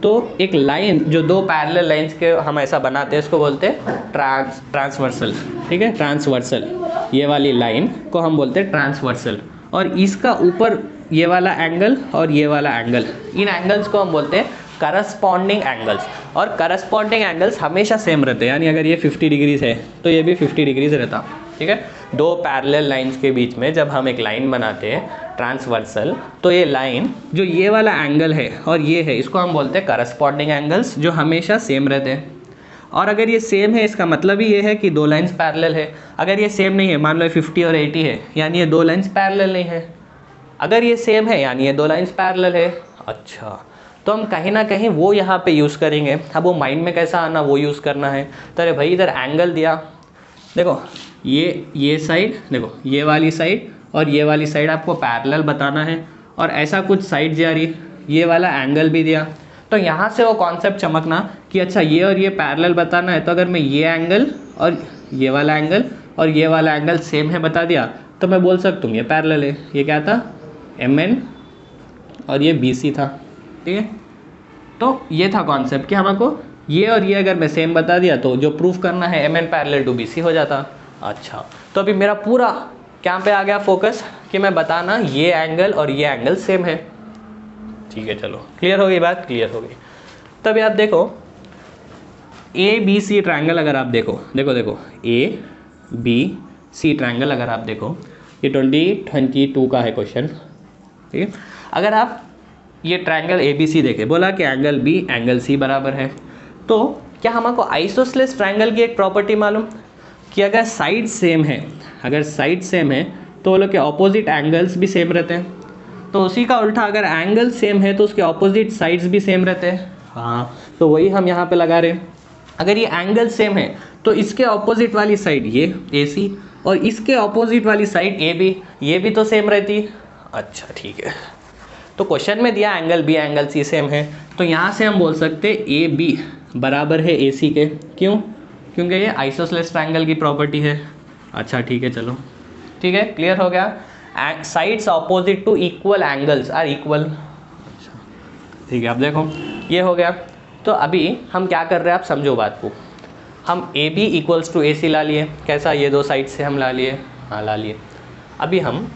तो एक लाइन जो दो पैरेलल लाइंस के हम ऐसा बनाते हैं इसको बोलते हैं ट्रांसवर्सल। ठीक है, ट्रांसवर्सल, ये वाली लाइन को हम बोलते हैं ट्रांसवर्सल, और इसका ऊपर ये वाला एंगल और ये वाला एंगल, इन एंगल्स को हम बोलते हैं करस्पॉन्डिंग एंगल्स। और करस्पॉन्डिंग एंगल्स हमेशा सेम रहते हैं, यानी अगर ये 50 डिग्रीज है तो ये भी 50 डिग्रीज रहता। ठीक है, दो पैरेलल लाइंस के बीच में जब हम एक लाइन बनाते हैं ट्रांसवर्सल, तो ये लाइन जो ये वाला एंगल है और ये है, इसको हम बोलते हैं करस्पॉन्डिंग एंगल्स, जो हमेशा सेम रहते हैं। और अगर ये सेम है इसका मतलब ही ये है कि दो लाइंस पैरेलल है। अगर ये सेम नहीं है, मान लो 50 और 80 है, यानी ये दो लाइंस पैरेलल नहीं है। अगर ये सेम है यानी ये दो लाइंस पैरेलल है। अच्छा, तो हम कहीं ना कहीं वो यहाँ पे यूज़ करेंगे। अब वो माइंड में कैसा आना, वो यूज़ करना है। तो अरे भाई इधर एंगल दिया, देखो ये साइड, देखो ये वाली साइड और ये वाली साइड आपको पैरेलल बताना है, और ऐसा कुछ साइड जा रही, ये वाला एंगल भी दिया, तो यहाँ से वो कॉन्सेप्ट चमकना कि अच्छा ये और ये पैरेलल बताना है। तो अगर मैं ये एंगल और ये वाला एंगल और ये वाला एंगल सेम है बता दिया, तो मैं बोल सकता हूँ ये पैरेलल है। ये क्या था, एम एन और ये बी सी था। ठीक है, तो ये था कॉन्सेप्ट कि हमको ये और ये अगर मैं सेम बता दिया तो जो प्रूफ करना है M N parallel to B C हो जाता। अच्छा, तो अभी मेरा पूरा क्या पे आ गया फोकस कि मैं बताना ये एंगल और ये एंगल सेम है। ठीक है, चलो क्लियर हो गई बात, क्लियर हो गई। तभी आप देखो ए बी सी ट्रायंगल, अगर आप देखो ए बी सी ट्रायंगल अगर आप देखो, ये 2022 का है क्वेश्चन। ठीक है, अगर आप ये ट्रायंगल ए बी सी देखे, बोला कि एंगल बी एंगल सी बराबर है, तो क्या हमको आइसोसेलेस ट्रायंगल की एक प्रॉपर्टी मालूम कि अगर साइड सेम है, अगर साइड सेम है तो वो लोग के ऑपोजिट एंगल्स भी सेम रहते हैं। तो उसी का उल्टा, अगर एंगल सेम है तो उसके ऑपोजिट साइड्स भी सेम रहते हैं। हाँ, तो वही हम यहाँ पे लगा रहे हैं। अगर ये एंगल सेम है तो इसके ऑपोजिट वाली साइड ये ए सी और इसके ऑपोजिट वाली साइड ए बी, ये भी तो सेम रहती। अच्छा ठीक है, तो क्वेश्चन में दिया angle B angle C same है, तो यहाँ से हम बोल सकते हैं ए बी बराबर है ए सी के। क्यों? क्योंकि ये आइसोसेलेस ट्रायंगल की प्रॉपर्टी है। अच्छा ठीक है, चलो ठीक है, क्लियर हो गया। Sides opposite to equal angles are equal. अच्छा ठीक है, अब देखो ये हो गया। तो अभी हम क्या कर रहे हैं, आप समझो बात को। हम ए बी इक्वल्स टू ए सी ला लिए, कैसा, ये दो साइड से हम ला लिए, हाँ ला लिए। अभी हम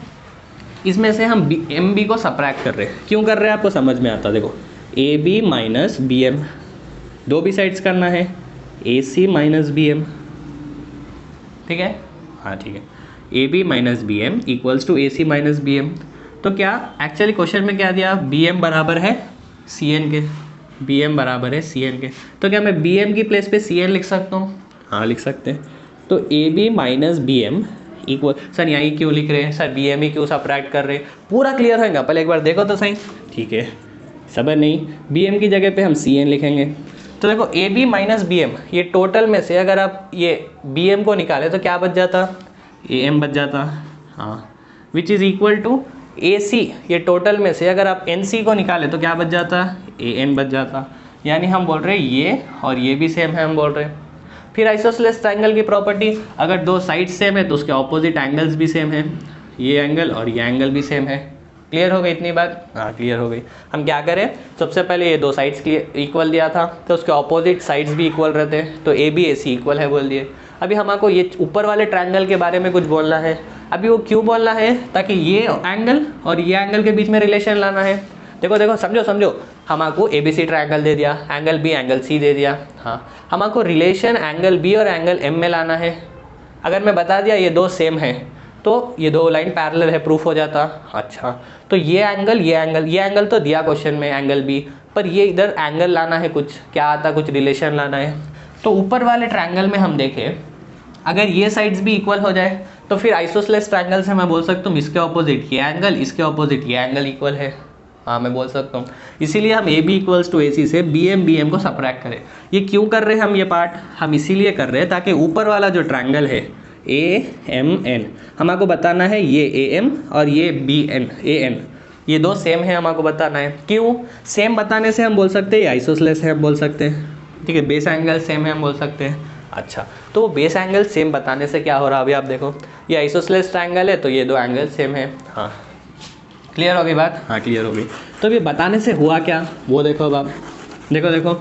इसमें से हम एम बी को सब्ट्रैक्ट कर रहे हैं। क्यों कर रहे हैं आपको समझ में आता, देखो A B minus B M, दो भी साइड्स करना है, A C minus B M. ठीक है, हाँ ठीक है, A B minus B M equals to A C minus B M. तो क्या एक्चुअली क्वेश्चन में क्या दिया, बी एम बराबर है सी एन के, बी एम बराबर है सी एन के। तो क्या मैं बी एम की प्लेस पे सी एन लिख सकता हूँ? हाँ लिख सकते हैं। तो A B minus B M equal, sir यहाँ क्यों लिख रहे हैं सर, बी एम ही क्यों सब्ट्रैक्ट कर रहे हैं, पूरा क्लियर होगा, पहले एक बार देखो तो सही। ठीक है, सबर नहीं, बी एम की जगह पे हम सी एन लिखेंगे। तो देखो A B minus B M, ये टोटल में से अगर आप ये बी एम को निकाले तो क्या बच जाता, ए एम बच जाता, हाँ, विच इज़ इक्वल टू ए सी, ये टोटल में से अगर आप एन सी को निकाले तो क्या बच जाता, ए एन बच जाता। यानी हम बोल रहे हैं ये और ये भी सेम है, हम बोल रहे हैं। फिर आइसोसेलेस ट्रायंगल की प्रॉपर्टी, अगर दो साइड सेम है तो उसके ऑपोजिट एंगल्स भी सेम है, ये एंगल और ये एंगल भी सेम है। क्लियर हो गई इतनी बात? हाँ क्लियर हो गई। हम क्या करें, सबसे पहले ये दो साइड्स इक्वल दिया था तो उसके ऑपोजिट साइड्स भी इक्वल रहते हैं, तो A B A C equal है बोल दिए। अभी हमको ये ऊपर वाले ट्रायंगल के बारे में कुछ बोलना है। अभी वो क्यों बोलना है, ताकि ये एंगल और ये एंगल के बीच में रिलेशन लाना है। देखो देखो समझो समझो, हमको ए बी सी ट्रायंगल दे दिया, एंगल बी एंगल सी दे दिया, हाँ, हमको रिलेशन एंगल बी और एंगल एम में लाना है। अगर मैं बता दिया ये दो सेम है तो ये दो लाइन पैरेलल है, प्रूफ हो जाता। अच्छा, तो ये एंगल तो दिया क्वेश्चन में एंगल बी, पर ये इधर एंगल लाना है, कुछ क्या आता, कुछ रिलेशन लाना है। तो ऊपर वाले ट्रायंगल में हम देखें, अगर ये साइड्स भी इक्वल हो जाए तो फिर आइसोसेलेस ट्रायंगल से मैं बोल सकता हूँ इसके ऑपोजिट ये एंगल, इसके ऑपोजिट ये एंगल इक्वल है। हाँ मैं बोल सकता हूँ। इसीलिए हम ए b equals to A c से बी एम को सब्ट्रैक्ट करें। ये क्यों कर रहे हैं हम ये पार्ट, हम इसीलिए कर रहे हैं ताकि ऊपर वाला जो ट्रायंगल है ए एम एन, हमको बताना है ये ए एम और ये बी एन ए एन, ये दो सेम है हमको बताना है। क्यों सेम बताने से हम बोल सकते हैं ये आइसोसेलेस है, हम बोल सकते हैं, ठीक है, बेस एंगल सेम है हम बोल सकते हैं। अच्छा, तो बेस एंगल सेम बताने से क्या हो रहा है, अभी आप देखो ये आइसोसेलेस ट्रायंगल है तो ये दो एंगल सेम है। हाँ क्लियर हो गई बात, हाँ क्लियर हो गई। तो ये बताने से हुआ क्या वो देखो, अब आप देखो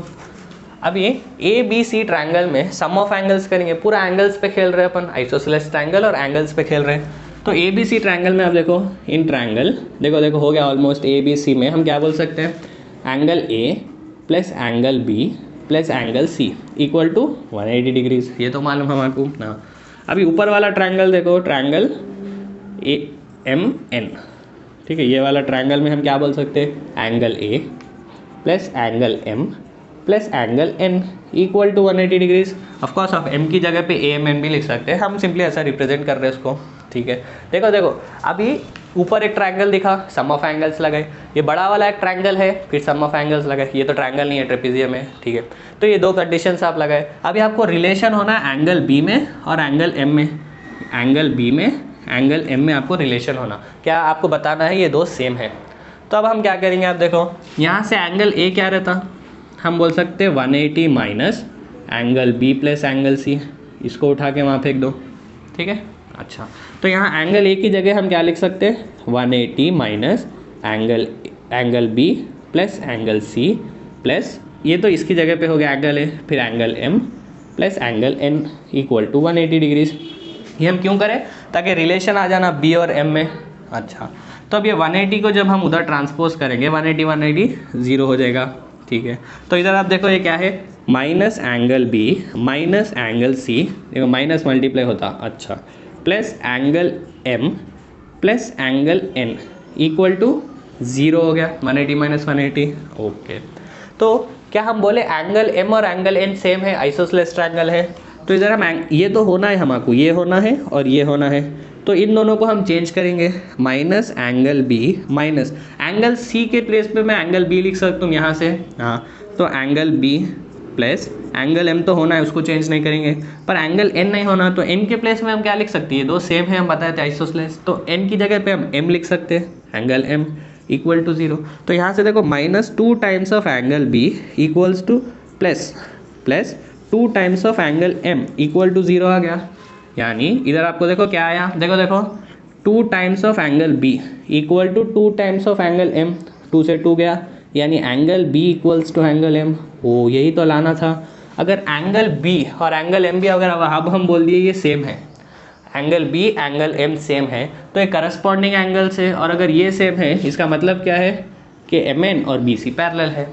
अब ये ए बी सी ट्रायंगल में सम ऑफ एंगल्स करेंगे, पूरा एंगल्स पे खेल रहे हैं अपन, आइसोसेलेस ट्रायंगल और एंगल्स पे खेल रहे हैं। तो ए बी सी ट्रायंगल में आप देखो इन ट्रायंगल देखो हो गया ऑलमोस्ट, ए बी सी में हम क्या बोल सकते हैं, angle A plus angle B plus angle C equal to 180 degrees, ये तो मालूम हमको ना। अभी ऊपर वाला ट्रायंगल देखो, ट्रायंगल ए एम एन, ठीक है, ये वाला ट्रायंगल में हम क्या बोल सकते हैं, angle A plus angle M plus angle N equal to 180 degrees. Of course आप एम की जगह पे ए एम एन भी लिख सकते हैं, हम सिंपली ऐसा रिप्रेजेंट कर रहे हैं इसको, ठीक है। देखो अभी ऊपर एक ट्रायंगल दिखा, सम ऑफ एंगल्स लगाए, ये बड़ा वाला एक ट्रायंगल है फिर सम ऑफ एंगल्स लगाए, ये तो ट्रायंगल नहीं है ट्रेपेजियम है, ठीक है। तो ये दो कंडीशंस आप लगाए। अभी आपको रिलेशन होना है एंगल बी में और एंगल एम में, एंगल बी में एंगल एम में आपको रिलेशन होना, क्या आपको बताना है ये दो सेम है। तो अब हम क्या करेंगे, आप देखो यहाँ से एंगल ए क्या रहता, हम बोल सकते हैं 180 minus angle B plus angle C, इसको उठा के वहाँ फेंक दो, ठीक है। अच्छा, तो यहाँ एंगल ए की जगह हम क्या लिख सकते हैं, 180 minus angle B plus angle C plus, ये तो इसकी जगह पे हो गया एंगल ए, फिर angle M plus angle N equal to 180 degrees. ये हम क्यों करें, ताकि रिलेशन आ जाना बी और एम में। अच्छा, तो अब ये 180 को जब हम उधर ट्रांसपोज करेंगे 180 0 हो जाएगा, ठीक है। तो इधर आप देखो ये क्या है, minus angle B minus angle C, देखो माइनस मल्टीप्लाई होता, अच्छा, plus angle M plus angle N equal to 0 हो गया, 180 माइनस 180, ओके। तो क्या हम बोले एंगल एम और एंगल एन सेम है, आइसोसेलेस ट्रायंगल है, तो इधर हम ये तो होना है हमको, ये होना है और ये होना है, तो इन दोनों को हम चेंज करेंगे, minus angle B minus angle C के प्लेस पे मैं एंगल बी लिख सकता हूँ यहाँ से, हाँ, तो angle B plus angle M तो होना है उसको चेंज नहीं करेंगे, पर एंगल एन नहीं होना, तो एन के प्लेस में हम क्या लिख सकते हैं, दो सेम है हम बताए थे आइसोसेलेस, तो एन की जगह पे हम एम लिख सकते हैं, एंगल एम इक्वल टू 0। तो यहाँ से देखो minus 2 times of angle b equals to plus 2 times of angle m equal to 0 आ गया, यानी इधर आपको देखो क्या आया, देखो 2 times of angle b equal to 2 times of angle m, 2 से 2 गया, यानी angle b equals to angle m, ओ यही तो लाना था। अगर एंगल बी और एंगल एम भी अगर अब हम बोल दिए ये सेम है, angle B angle M same है, तो ये करस्पॉन्डिंग एंगल्स है, और अगर ये सेम है इसका मतलब क्या है कि एम एन और बी सी पैरेलल है।